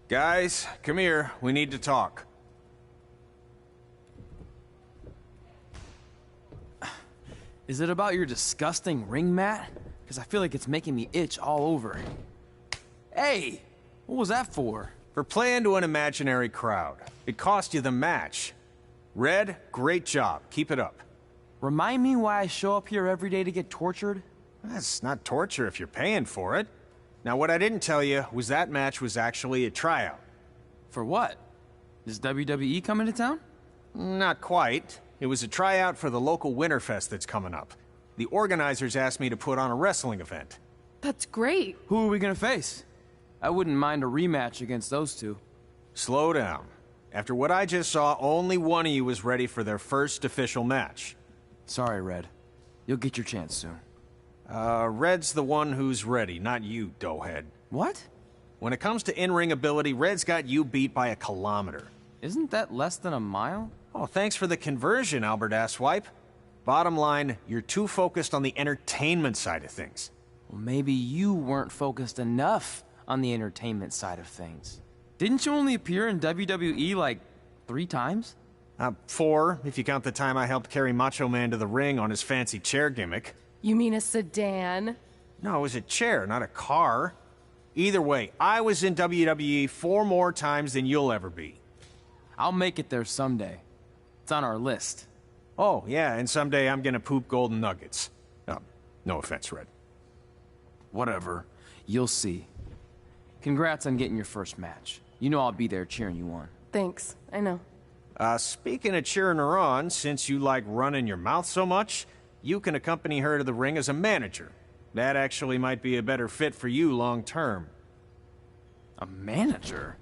Guys, come here. We need to talk. Is it about your disgusting ring mat? Because I feel like it's making me itch all over. Hey! What was that for? For playing to an imaginary crowd. It cost you the match. Red, great job. Keep it up. Remind me why I show up here every day to get tortured? That's not torture if you're paying for it. Now, what I didn't tell you was that match was actually a tryout. For what? Is WWE coming to town? Not quite. It was a tryout for the local Winterfest that's coming up. The organizers asked me to put on a wrestling event. That's great. Who are we gonna face? I wouldn't mind a rematch against those two. Slow down. After what I just saw, only one of you was ready for their first official match. Sorry, Red. You'll get your chance soon. Red's the one who's ready, not you, doughhead. What? When it comes to in-ring ability, Red's got you beat by a kilometer. Isn't that less than a mile? Oh, thanks for the conversion, Albert Asswipe. Bottom line, you're too focused on the entertainment side of things. Well, maybe you weren't focused enough on the entertainment side of things. Didn't you only appear in WWE like 3 times? 4, if you count the time I helped carry Macho Man to the ring on his fancy chair gimmick. You mean a sedan? No, it was a chair, not a car. Either way, I was in WWE 4 more times than you'll ever be. I'll make it there someday. It's on our list. Oh, yeah, and someday I'm gonna poop golden nuggets. No offense, Red. Whatever. You'll see. Congrats on getting your first match. You know I'll be there cheering you on. Thanks. I know. Speaking of cheering her on, since you like running your mouth so much, you can accompany her to the ring as a manager. That actually might be a better fit for you long term. A manager?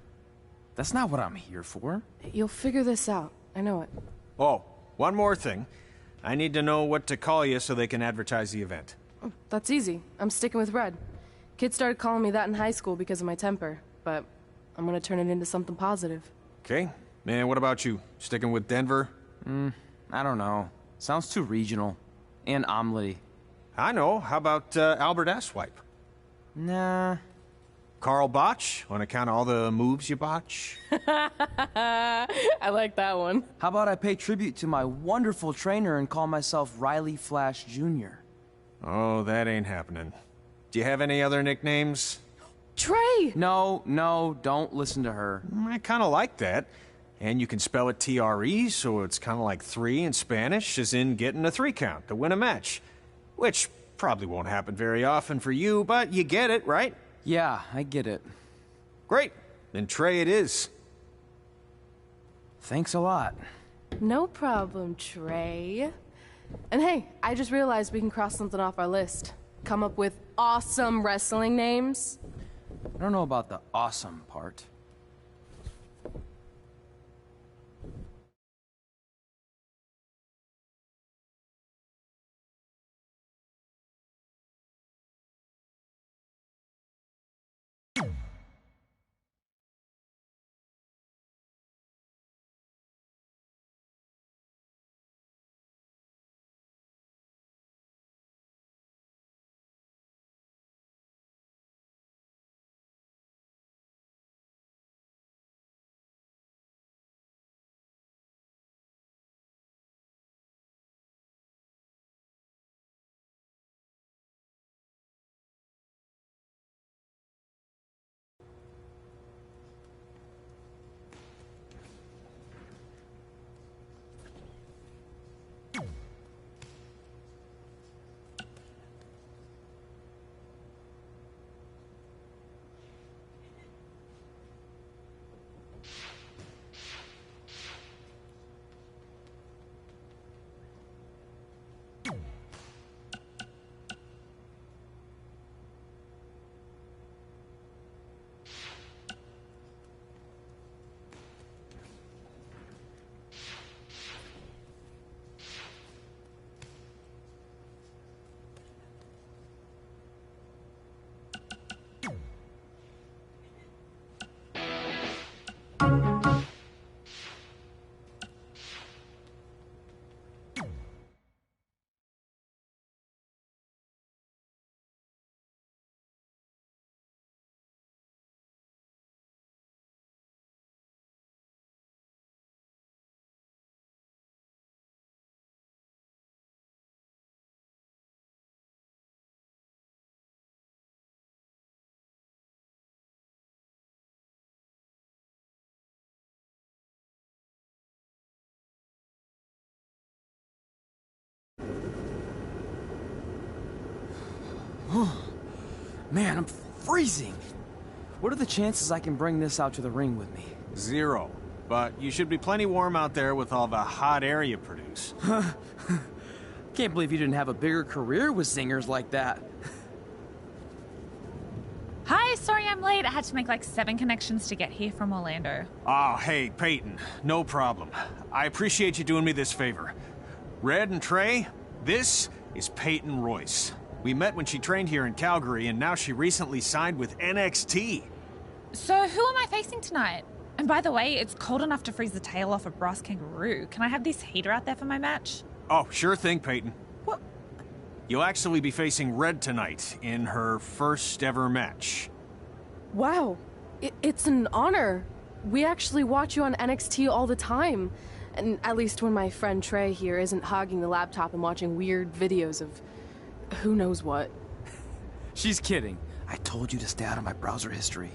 That's not what I'm here for. You'll figure this out. I know it. Oh, one more thing. I need to know what to call you so they can advertise the event. Oh, that's easy. I'm sticking with Red. Kids started calling me that in high school because of my temper, but I'm gonna turn it into something positive. Okay. Man, what about you? Sticking with Denver? I don't know. Sounds too regional. And omelette-y. I know. How about Albert Asswipe? Nah. Carl Botch, on account of all the moves you botch? I like that one. How about I pay tribute to my wonderful trainer and call myself Riley Flash Jr.? Oh, that ain't happening. Do you have any other nicknames? Trey! No, don't listen to her. I kind of like that. And you can spell it T-R-E, so it's kind of like 3 in Spanish, as in getting a 3 count to win a match. Which probably won't happen very often for you, but you get it, right? Yeah, I get it. Great. Then Trey it is. Thanks a lot. No problem, Trey. And hey, I just realized we can cross something off our list. Come up with awesome wrestling names. I don't know about the awesome part. Man, I'm freezing. What are the chances I can bring this out to the ring with me? 0. But you should be plenty warm out there with all the hot air you produce. Can't believe you didn't have a bigger career with singers like that. Hi, sorry I'm late. I had to make like 7 connections to get here from Orlando. Oh, hey, Peyton. No problem. I appreciate you doing me this favor. Red and Trey, this is Peyton Royce. We met when she trained here in Calgary, and now she recently signed with NXT. So who am I facing tonight? And by the way, it's cold enough to freeze the tail off a brass kangaroo. Can I have this heater out there for my match? Oh, sure thing, Peyton. What? You'll actually be facing Red tonight in her first ever match. Wow, it's an honor. We actually watch you on NXT all the time. And at least when my friend Trey here isn't hogging the laptop and watching weird videos of who knows what. She's kidding. I told you to stay out of my browser history.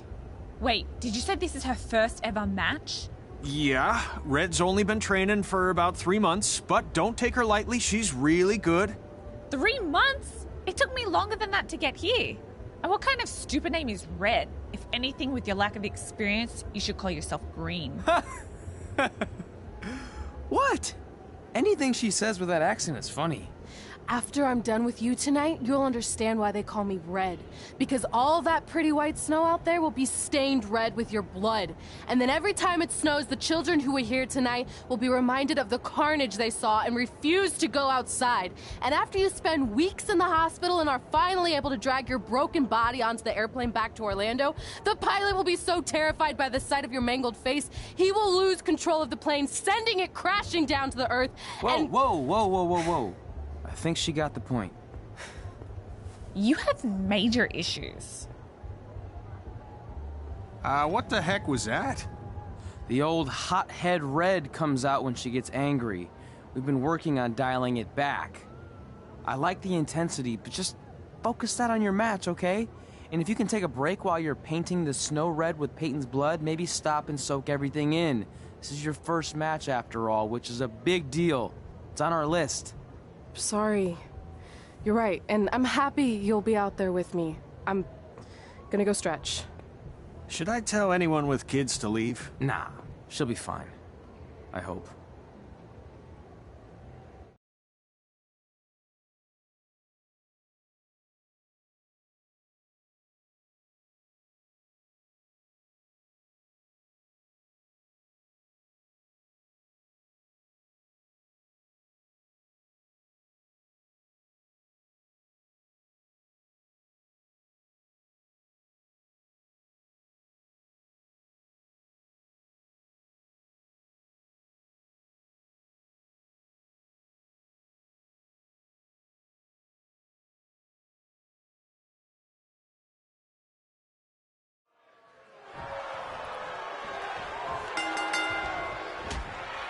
Wait, did you say this is her first ever match? Yeah, Red's only been training for about 3 months, but don't take her lightly, she's really good. 3 months? It took me longer than that to get here. And what kind of stupid name is Red? If anything, with your lack of experience, you should call yourself Green. What? Anything she says with that accent is funny. After I'm done with you tonight, you'll understand why they call me Red. Because all that pretty white snow out there will be stained red with your blood. And then every time it snows, the children who were here tonight will be reminded of the carnage they saw and refuse to go outside. And after you spend weeks in the hospital and are finally able to drag your broken body onto the airplane back to Orlando, the pilot will be so terrified by the sight of your mangled face, he will lose control of the plane, sending it crashing down to the earth. Whoa. I think she got the point. You have major issues. What the heck was that? The old hothead Red comes out when she gets angry. We've been working on dialing it back. I like the intensity, but just focus that on your match, okay? And if you can take a break while you're painting the snow red with Peyton's blood, maybe stop and soak everything in. This is your first match after all, which is a big deal. It's on our list. Sorry. You're right, and I'm happy you'll be out there with me. I'm gonna go stretch. Should I tell anyone with kids to leave? Nah, she'll be fine. I hope.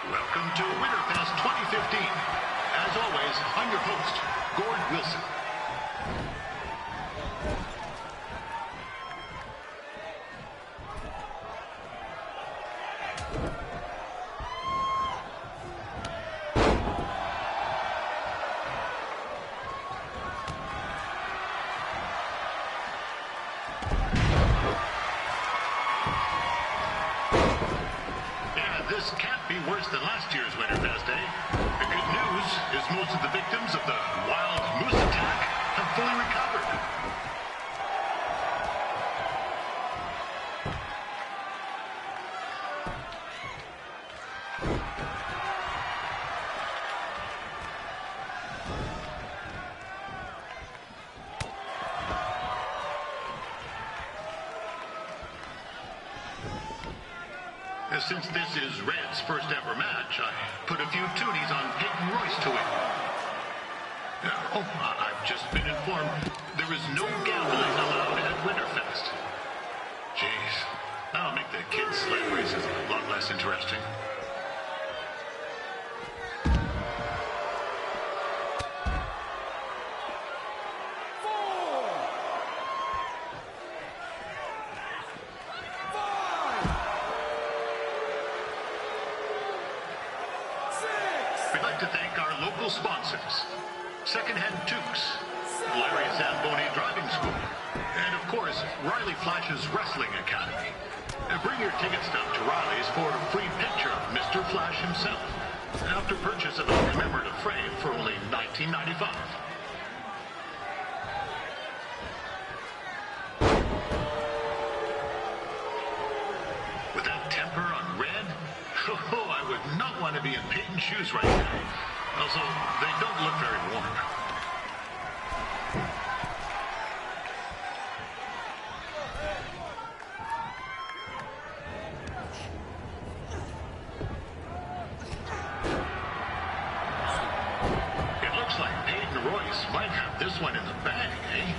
Welcome to Winterfest 2015. As always, I'm your host, Gord Wilson. This can't be worse than last year's Winterfest, eh? The good news is most of the victims of the wild moose attack have fully recovered. Since this is Red's first ever match, I put a few tooties on Peyton Royce to win. I've just been informed there is no gambling allowed at Winterfest. Jeez, that'll make the kids' sled races a lot less interesting. We'd like to thank our local sponsors, Secondhand Toques, Larry Zamboni Driving School, and of course, Riley Flash's Wrestling Academy. Bring your ticket stub to Riley's for a free picture of Mr. Flash himself, after purchase of a commemorative frame for only $19.95. With that temper on Red, oh, I would not want to be in Peyton's shoes right now. Also, they don't look very warm. It looks like Peyton Royce might have this one in the bag, eh?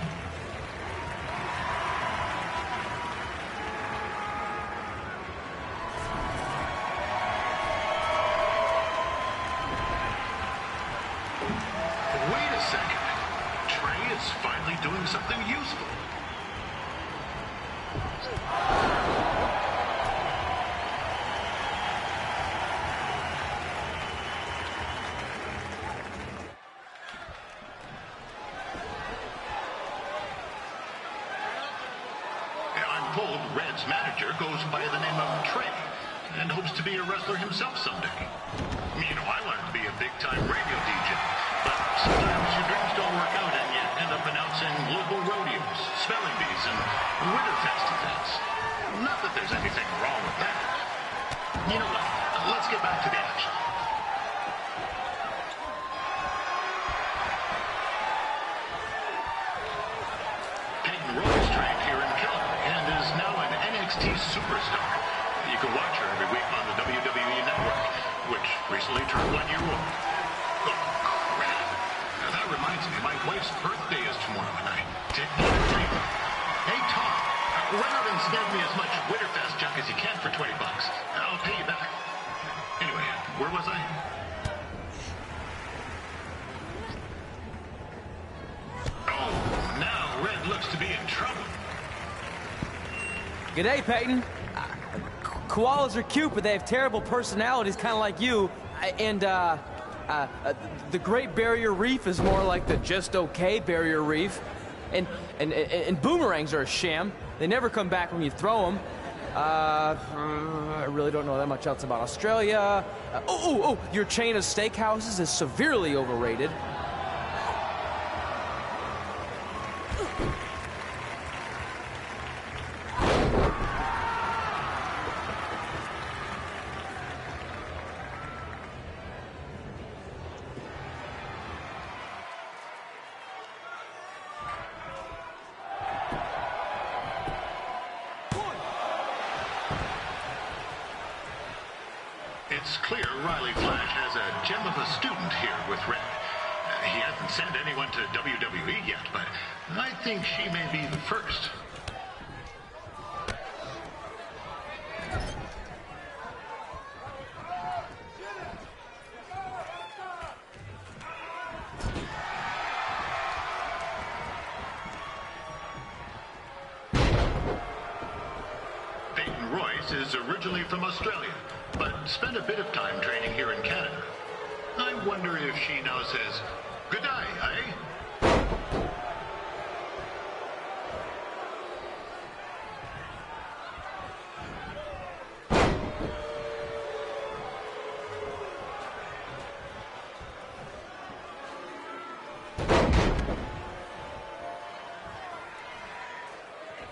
Wait a second. Trey is finally doing something useful. I'm told Red's manager goes by the name of Trey and hopes to be a wrestler himself someday. You know, I wanted to be a big-time radio DJ, but sometimes your dreams don't work out and you end up announcing local rodeos, spelling bees, and Winterfest events. Not that there's anything wrong with that. You know what? Let's get back to the action. Peyton Royce trained here in Calgary and is now an NXT superstar. You can watch her every week on the WWE Network, which recently turned 1 year old. Oh, crap. Now, that reminds me, my wife's birthday is tomorrow, and I didn't even think. Hey, Tom, run out and snag me as much Winterfest junk as you can for $20. I'll pay you back. Anyway, where was I? Oh, now Red looks to be in trouble. G'day, Peyton. Koalas are cute, but they have terrible personalities, kind of like you. And, the Great Barrier Reef is more like the just okay Barrier Reef. And boomerangs are a sham. They never come back when you throw them. I really don't know that much else about Australia. Your chain of steakhouses is severely overrated. It's clear Riley Flash has a gem of a student here with Red. He hasn't sent anyone to WWE yet, but I think she may be the first. Peyton Royce is originally from Australia, but spent a bit of time training here in Canada. I wonder if she now says, "Good day, eh?"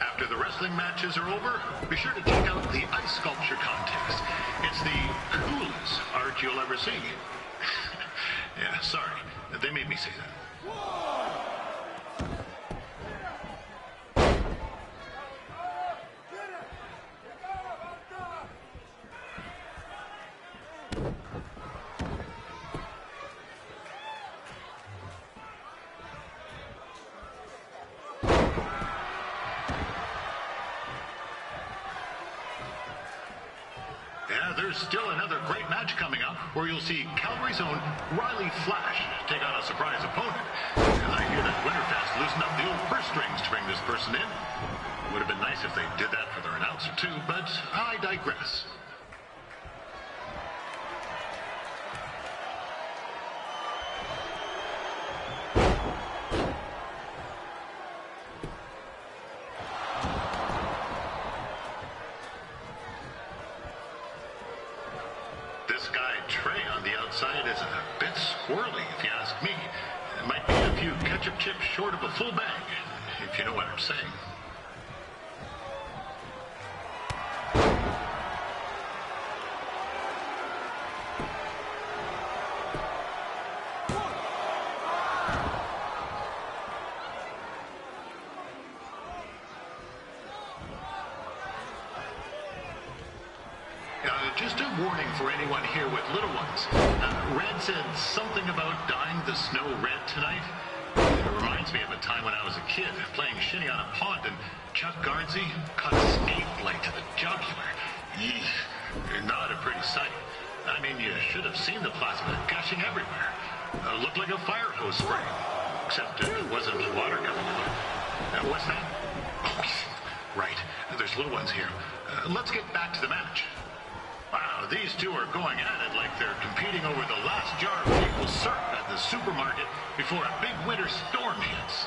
After the wrestling matches are over, be sure to check out the ice sculpture contest. It's the coolest art you'll ever see. Yeah, sorry. They made me say that. Yeah, there's still another great match coming up where you'll see Calgary's own Riley Flash take on a surprise opponent. I hear that Winterfest loosened up the old purse strings to bring this person in. Would have been nice if they did that for their announcer too, but I digress. squirrely, if you ask me. It might be a few ketchup chips short of a full bag, if you know what I'm saying. Just a warning for anyone here with little ones. Red said something about dyeing the snow red tonight. It reminds me of a time when I was a kid playing shinny on a pond and Chuck Garnsey cut a skate blade to the jugular. Yeesh, not a pretty sight. I mean, you should have seen the plasma gushing everywhere. Looked like a fire hose spray, except it wasn't water coming out. What's that? Oh, right. There's little ones here. Let's get back to the match. Wow, these two are going at it like they're competing over the last jar of maple syrup at the supermarket before a big winter storm hits.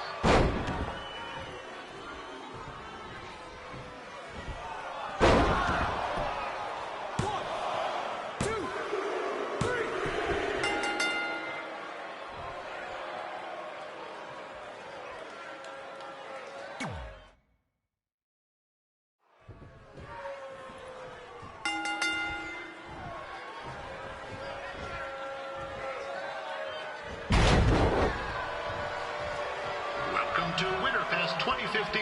To Winterfest 2015.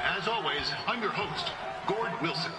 As always, I'm your host, Gord Wilson.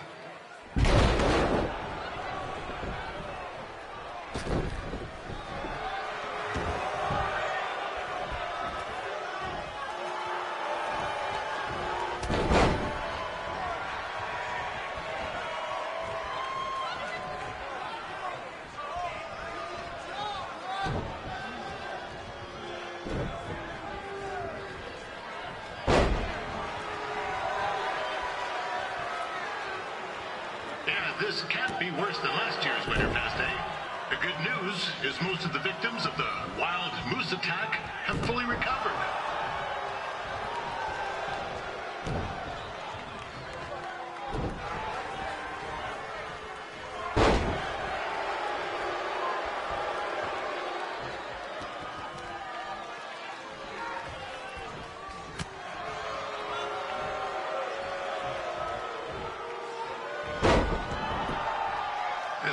This can't be worse than last year's Winterfest, eh? The good news is most of the victims of the wild moose attack have fully recovered.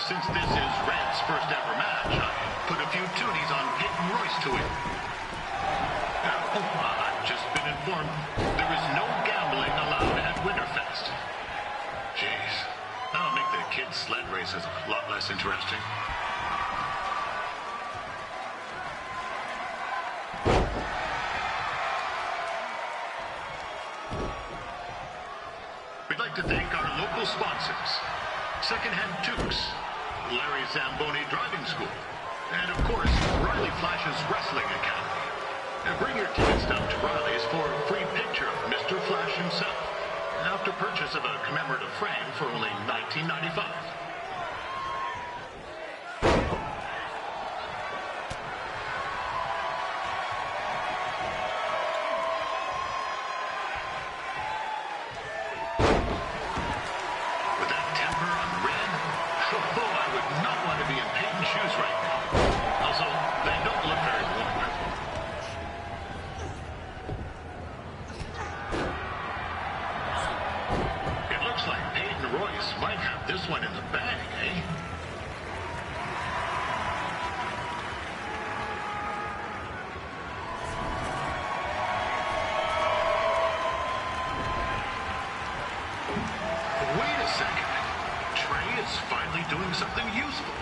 Since this is Red's first ever match, I put a few toonies on Peyton Royce to win. I've just been informed there is no gambling allowed at Winterfest. Jeez, that'll make the kids' sled races a lot less interesting. We'd like to thank our local sponsors, Secondhand Tukes, Larry Zamboni Driving School, and of course, Riley Flash's Wrestling Academy. Now bring your tickets down to Riley's for a free picture of Mr. Flash himself, after purchase of a commemorative frame for only $19.95. Doing something useful.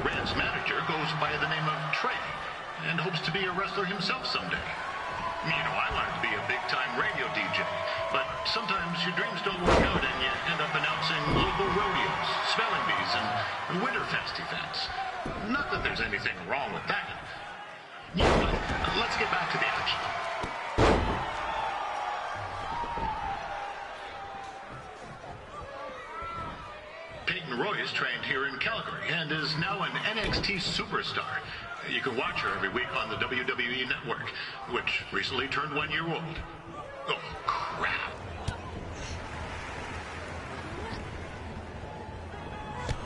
Red's manager goes by the name of Trey and hopes to be a wrestler himself someday. You know, I wanted to be a big-time radio DJ, but sometimes your dreams don't work out and you end up announcing local rodeos, spelling bees, and Winterfest events. Not that there's anything wrong with that. You know what? Let's get back to the action. Peyton Royce trained here in Calgary and is now an NXT superstar. You can watch her every week on the WWE Network, which recently turned 1 year old. Oh, crap.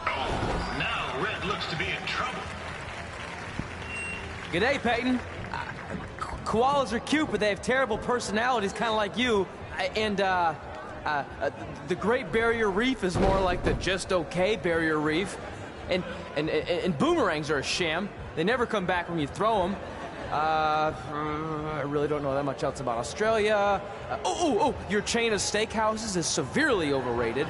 Oh, now Red looks to be in trouble. G'day, Peyton. Koalas are cute, but they have terrible personalities, kind of like you. And, the Great Barrier Reef is more like the just okay Barrier Reef. And boomerangs are a sham. They never come back when you throw them. I really don't know that much else about Australia. Your chain of steakhouses is severely overrated.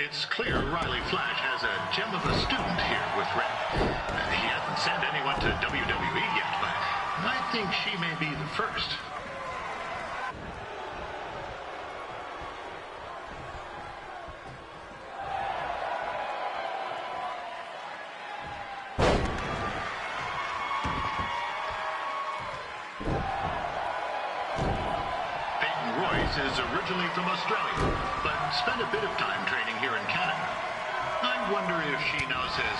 It's clear Riley Flash has a gem of a student here with Red. He hasn't sent anyone to WWE yet, but I think she may be the first. Peyton Royce is originally from Australia, but spent a bit of time training here in Canada. I wonder if she now says,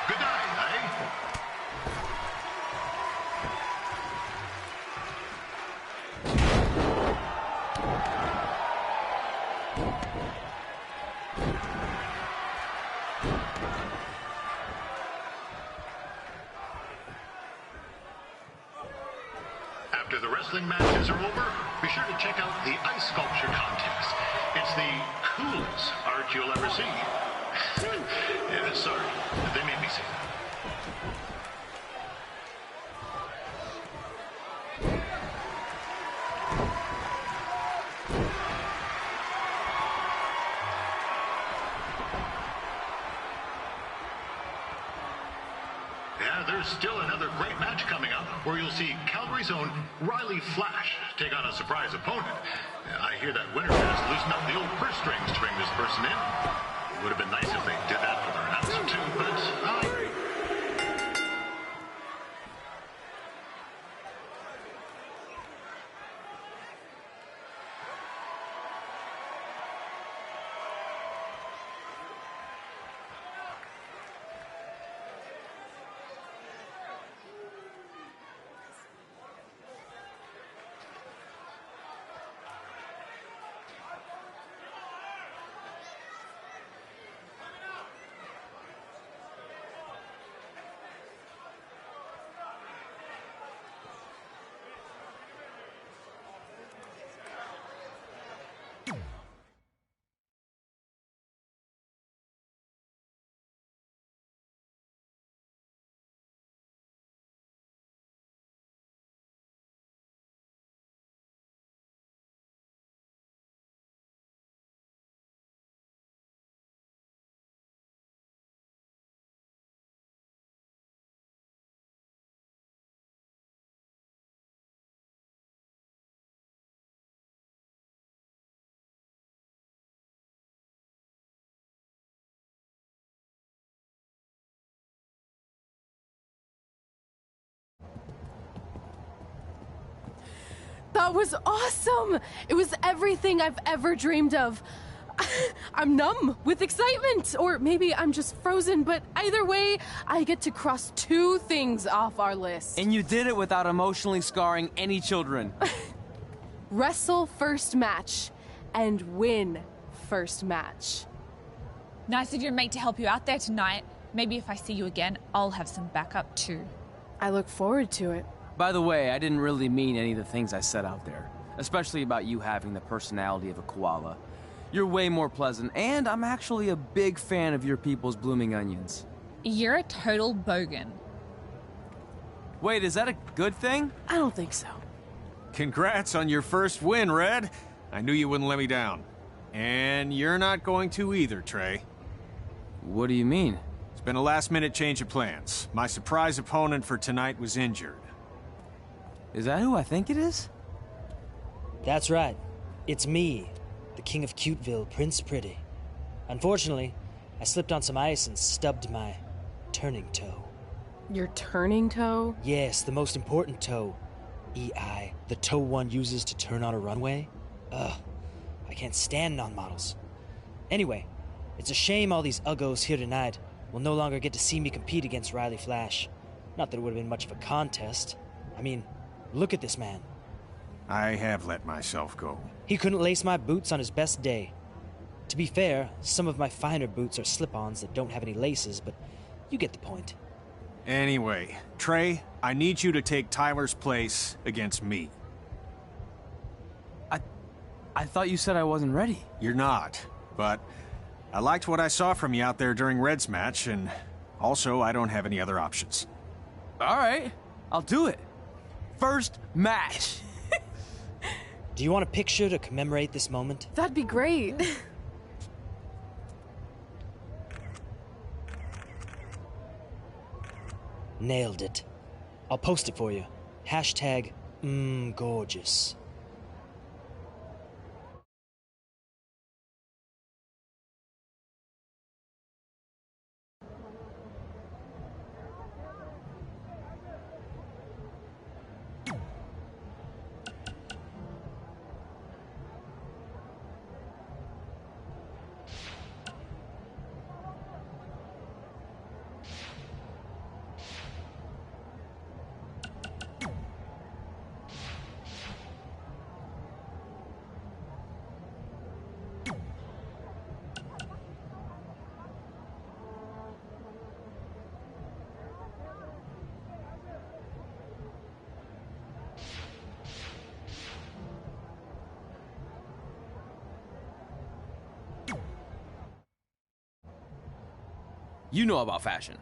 good night, eh? After the wrestling matches are over, be sure to check out the ice sculpture contest. It's the coolest art you'll ever see. Yeah, sorry, they made me say that. Yeah, there's still another great match coming up where you'll see Calgary's own Riley Flash take on a surprise opponent. I hear that Winterfest loosened up the old purse strings to bring this person in. It would have been nice if they did that for their announcer too, but That was awesome! It was everything I've ever dreamed of. I'm numb with excitement, or maybe I'm just frozen, but either way, I get to cross 2 things off our list. And you did it without emotionally scarring any children. Wrestle first match and win first match. Nice of your mate to help you out there tonight. Maybe if I see you again, I'll have some backup too. I look forward to it. By the way, I didn't really mean any of the things I said out there, especially about you having the personality of a koala. You're way more pleasant, and I'm actually a big fan of your people's blooming onions. You're a total bogan. Wait, is that a good thing? I don't think so. Congrats on your first win, Red. I knew you wouldn't let me down. And you're not going to either, Trey. What do you mean? It's been a last-minute change of plans. My surprise opponent for tonight was injured. Is that who I think it is? That's right. It's me, the King of Cuteville, Prince Pretty. Unfortunately, I slipped on some ice and stubbed my turning toe. Your turning toe? Yes, the most important toe. EI, the toe one uses to turn on a runway. Ugh, I can't stand non-models. Anyway, it's a shame all these uggos here tonight will no longer get to see me compete against Riley Flash. Not that it would have been much of a contest. I mean, look at this man. I have let myself go. He couldn't lace my boots on his best day. To be fair, some of my finer boots are slip-ons that don't have any laces, but you get the point. Anyway, Trey, I need you to take Tyler's place against me. I thought you said I wasn't ready. You're not, but I liked what I saw from you out there during Red's match, and also I don't have any other options. All right, I'll do it. First match. Do you want a picture to commemorate this moment? That'd be great. Nailed it. I'll post it for you. Hashtag gorgeous. You know about fashion.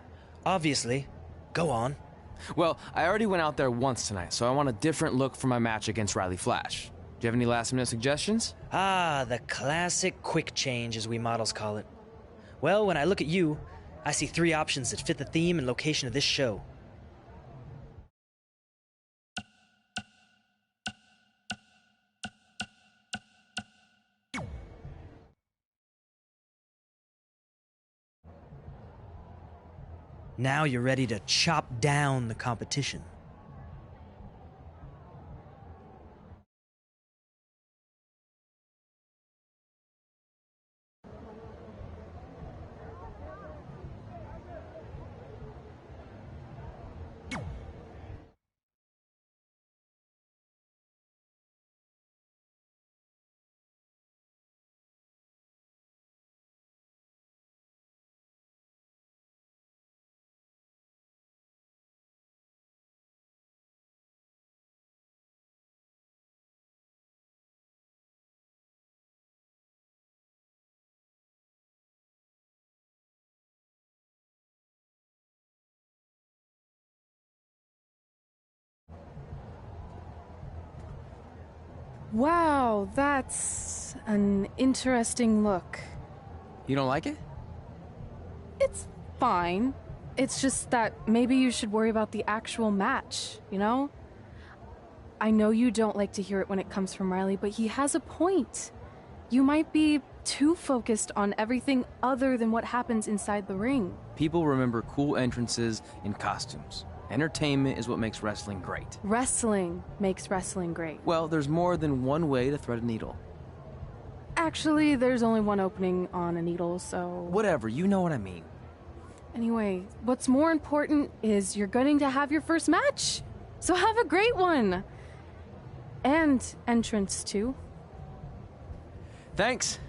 Obviously. Go on. Well, I already went out there once tonight, so I want a different look for my match against Riley Flash. Do you have any last-minute suggestions? Ah, the classic quick change, as we models call it. Well, when I look at you, I see 3 options that fit the theme and location of this show. Now you're ready to chop down the competition. Wow, that's an interesting look. You don't like it? It's fine. It's just that maybe you should worry about the actual match, you know? I know you don't like to hear it when it comes from Riley, but he has a point. You might be too focused on everything other than what happens inside the ring. People remember cool entrances and costumes. Entertainment is what makes wrestling great. Wrestling makes wrestling great. Well, there's more than one way to thread a needle. Actually, there's only one opening on a needle, so... Whatever, you know what I mean. Anyway, what's more important is you're going to have your first match. So have a great one. And entrance, too. Thanks.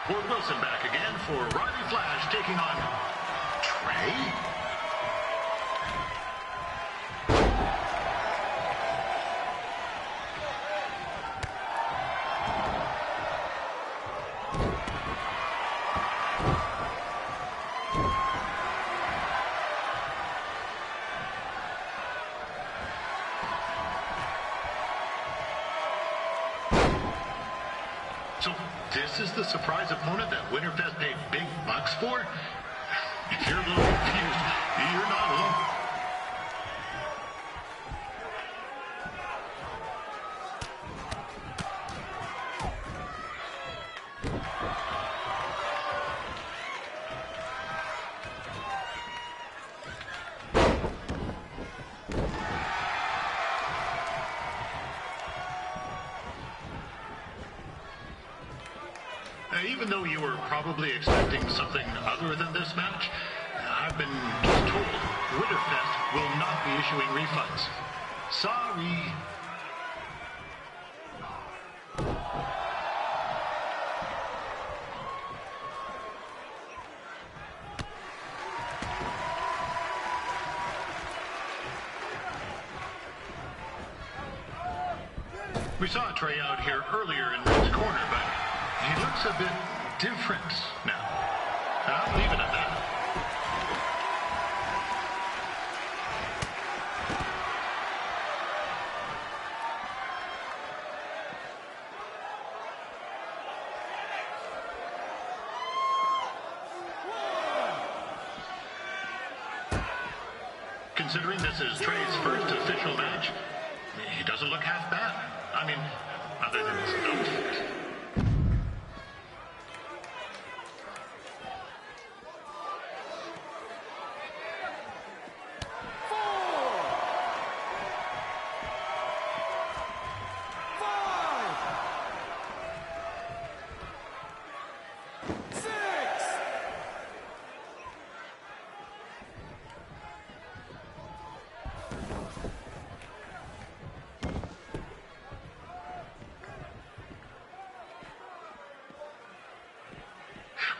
Ward Wilson back again for Riley Flash taking on Trey. So this is the surprise opponent that Winterfest paid big bucks for? If you're a little confused, you're not alone. Even though you were probably expecting something other than this match, I've been just told Winterfest will not be issuing refunds. Sorry. We saw Trey out here earlier in Red's corner, but he looks a bit different now. I'll leave it at that. Considering this is Trey's first official match, he doesn't look half bad. I mean, other than his outfit.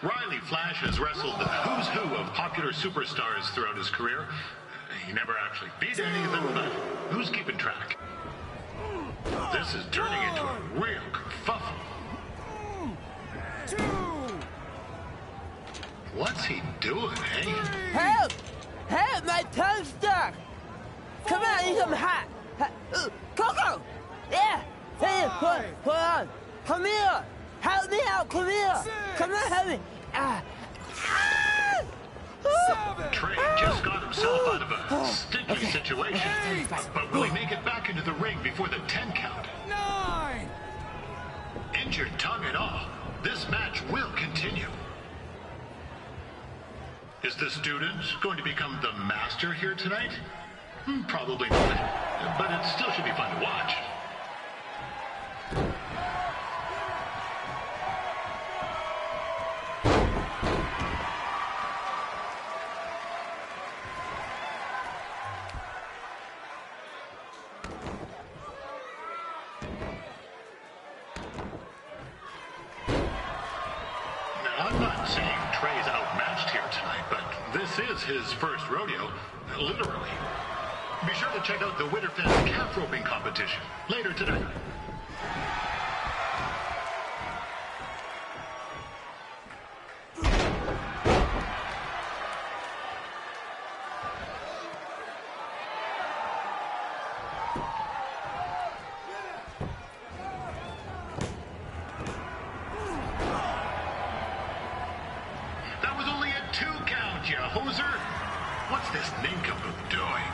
Riley Flash has wrestled the who's who of popular superstars throughout his career. He never actually beat any of them, but who's keeping track? This is turning into a real kerfuffle. What's he doing, eh? Help! Help! My tongue's stuck! Come on, I need some hot! Coco! Yeah! Hey, hold on! Come here! Help me out! Come here! Come on, help me! Trey just got himself out of a sticky situation, but will he make it back into the ring before the 10 count? 9! Injured tongue and all, this match will continue. Is the student going to become the master here tonight? Probably not, but it still should be fun to watch. I'm not saying Trey's outmatched here tonight, but this is his first rodeo, literally. Be sure to check out the Winterfest calf roping competition later today. That was only a 2 count, you hoser. What's this nincompoop doing?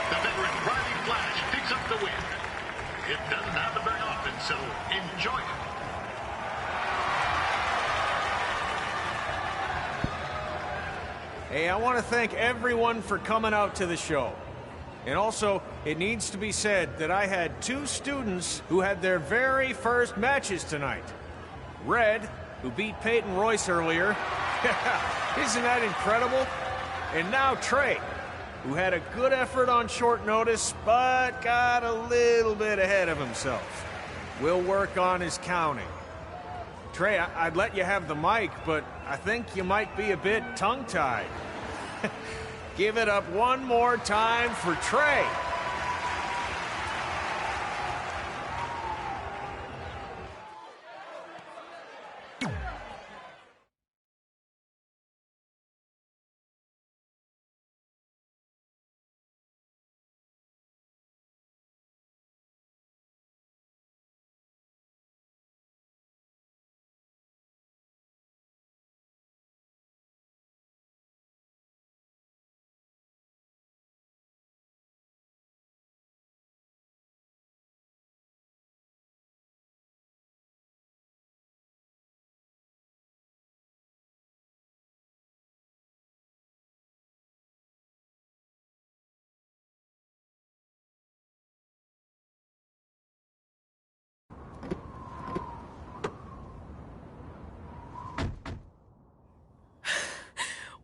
The veteran Riley Flash picks up the win. It doesn't happen very often, so enjoy it. Hey, I want to thank everyone for coming out to the show. And also, it needs to be said that I had 2 students who had their very first matches tonight. Red, who beat Peyton Royce earlier, Isn't that incredible? And now Trey, who had a good effort on short notice, but got a little bit ahead of himself. We'll work on his counting. Trey, I'd let you have the mic, but I think you might be a bit tongue-tied. Give it up one more time for Trey.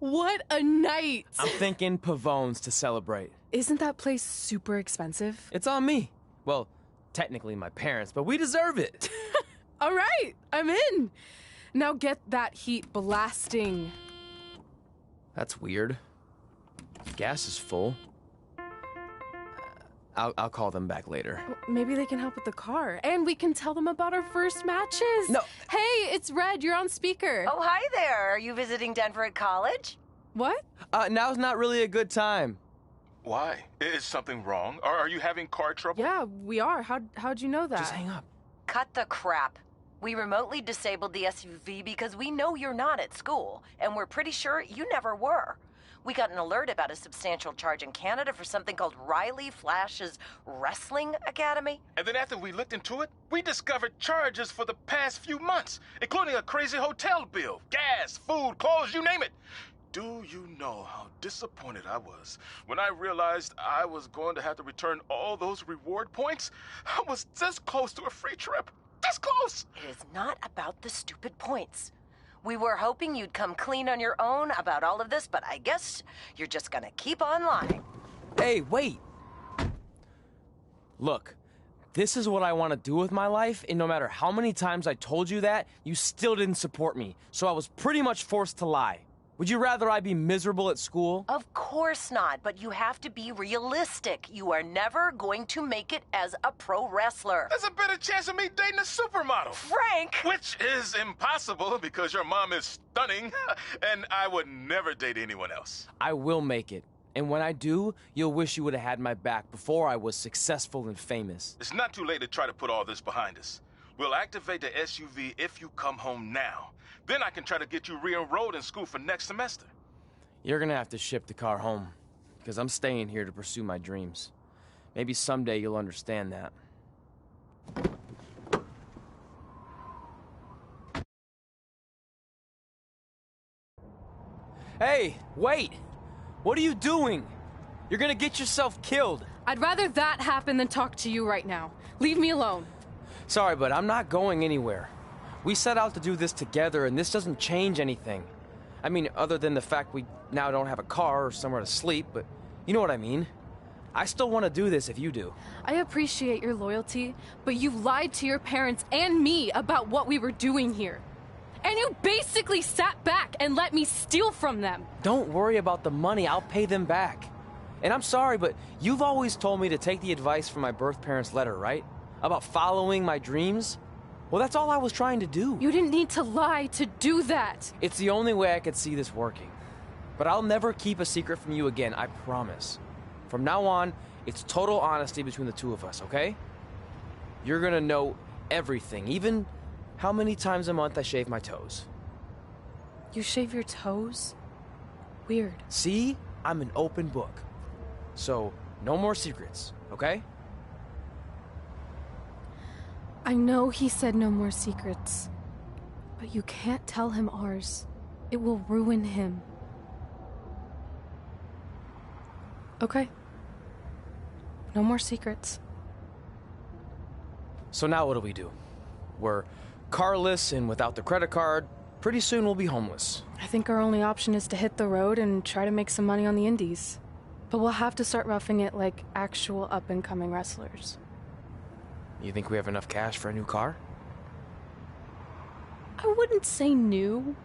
What a night! I'm thinking Pavone's to celebrate. Isn't that place super expensive? It's on me. Well, technically my parents, but we deserve it. All right, I'm in. Now get that heat blasting. That's weird. Gas is full. I'll call them back later. Maybe they can help with the car. And we can tell them about our first matches. No. Hey, it's Red. You're on speaker. Oh, hi there. Are you visiting Denver at college? What? Now's not really a good time. Why? Is something wrong? Or are you having car trouble? Yeah, we are. How'd you know that? Just hang up. Cut the crap. We remotely disabled the SUV because we know you're not at school, and we're pretty sure you never were. We got an alert about a substantial charge in Canada for something called Riley Flash's Wrestling Academy. And then after we looked into it, we discovered charges for the past few months, including a crazy hotel bill, gas, food, clothes, you name it. Do you know how disappointed I was when I realized I was going to have to return all those reward points? I was this close to a free trip. This close! It is not about the stupid points. We were hoping you'd come clean on your own about all of this, but I guess you're just gonna keep on lying. Hey, wait! Look, this is what I want to do with my life, and no matter how many times I told you that, you still didn't support me, so I was pretty much forced to lie. Would you rather I be miserable at school? Of course not, but you have to be realistic. You are never going to make it as a pro wrestler. There's a better chance of me dating a supermodel. Frank! Which is impossible because your mom is stunning, and I would never date anyone else. I will make it. And when I do, you'll wish you would have had my back before I was successful and famous. It's not too late to try to put all this behind us. We'll activate the SUV if you come home now. Then I can try to get you re-enrolled in school for next semester. You're gonna have to ship the car home, because I'm staying here to pursue my dreams. Maybe someday you'll understand that. Hey, wait! What are you doing? You're gonna get yourself killed. I'd rather that happen than talk to you right now. Leave me alone. Sorry, but I'm not going anywhere. We set out to do this together, and this doesn't change anything. I mean, other than the fact we now don't have a car or somewhere to sleep, but you know what I mean. I still want to do this if you do. I appreciate your loyalty, but you lied to your parents and me about what we were doing here. And you basically sat back and let me steal from them. Don't worry about the money. I'll pay them back. And I'm sorry, but you've always told me to take the advice from my birth parents' letter, right? About following my dreams? Well, that's all I was trying to do. You didn't need to lie to do that. It's the only way I could see this working. But I'll never keep a secret from you again, I promise. From now on, it's total honesty between the two of us, okay? You're gonna know everything, even how many times a month I shave my toes. You shave your toes? Weird. See? I'm an open book. So, no more secrets, okay? I know he said no more secrets, but you can't tell him ours. It will ruin him. Okay. No more secrets. So now what do? We're carless and without the credit card. Pretty soon we'll be homeless. I think our only option is to hit the road and try to make some money on the indies. But we'll have to start roughing it like actual up-and-coming wrestlers. You think we have enough cash for a new car? I wouldn't say new.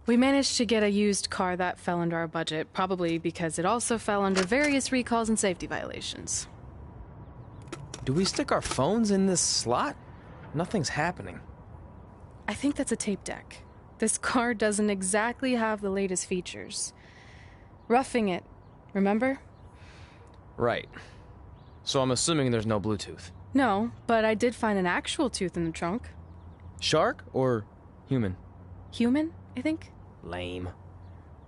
We managed to get a used car that fell under our budget, probably because it also fell under various recalls and safety violations. Do we stick our phones in this slot? Nothing's happening. I think that's a tape deck. This car doesn't exactly have the latest features. Roughing it, remember? Right. So I'm assuming there's no Bluetooth. No, but I did find an actual tooth in the trunk. Shark or human? Human, I think. Lame.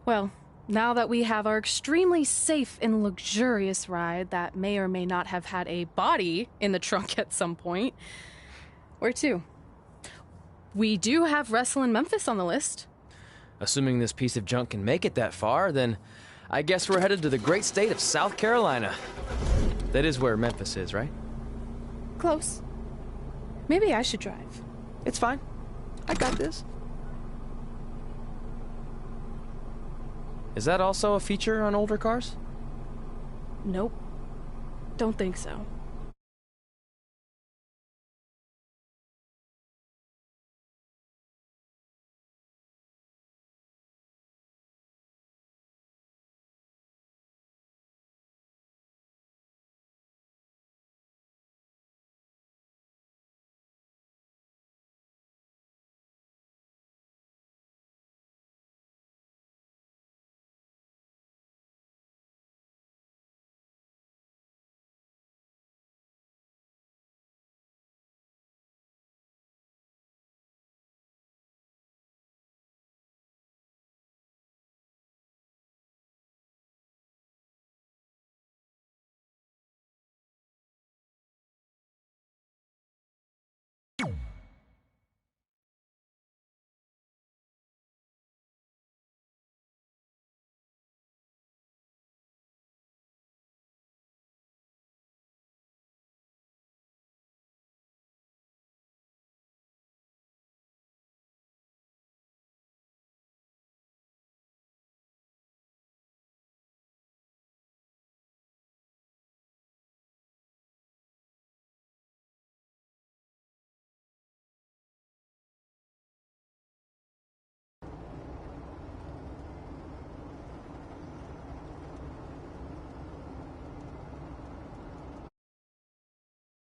Well, now that we have our extremely safe and luxurious ride that may or may not have had a body in the trunk at some point, where to? We do have Wrestle in Memphis on the list. Assuming this piece of junk can make it that far, then I guess we're headed to the great state of South Carolina. That is where Memphis is, right? Close. Maybe I should drive. It's fine. I got this. Is that also a feature on older cars? Nope. Don't think so.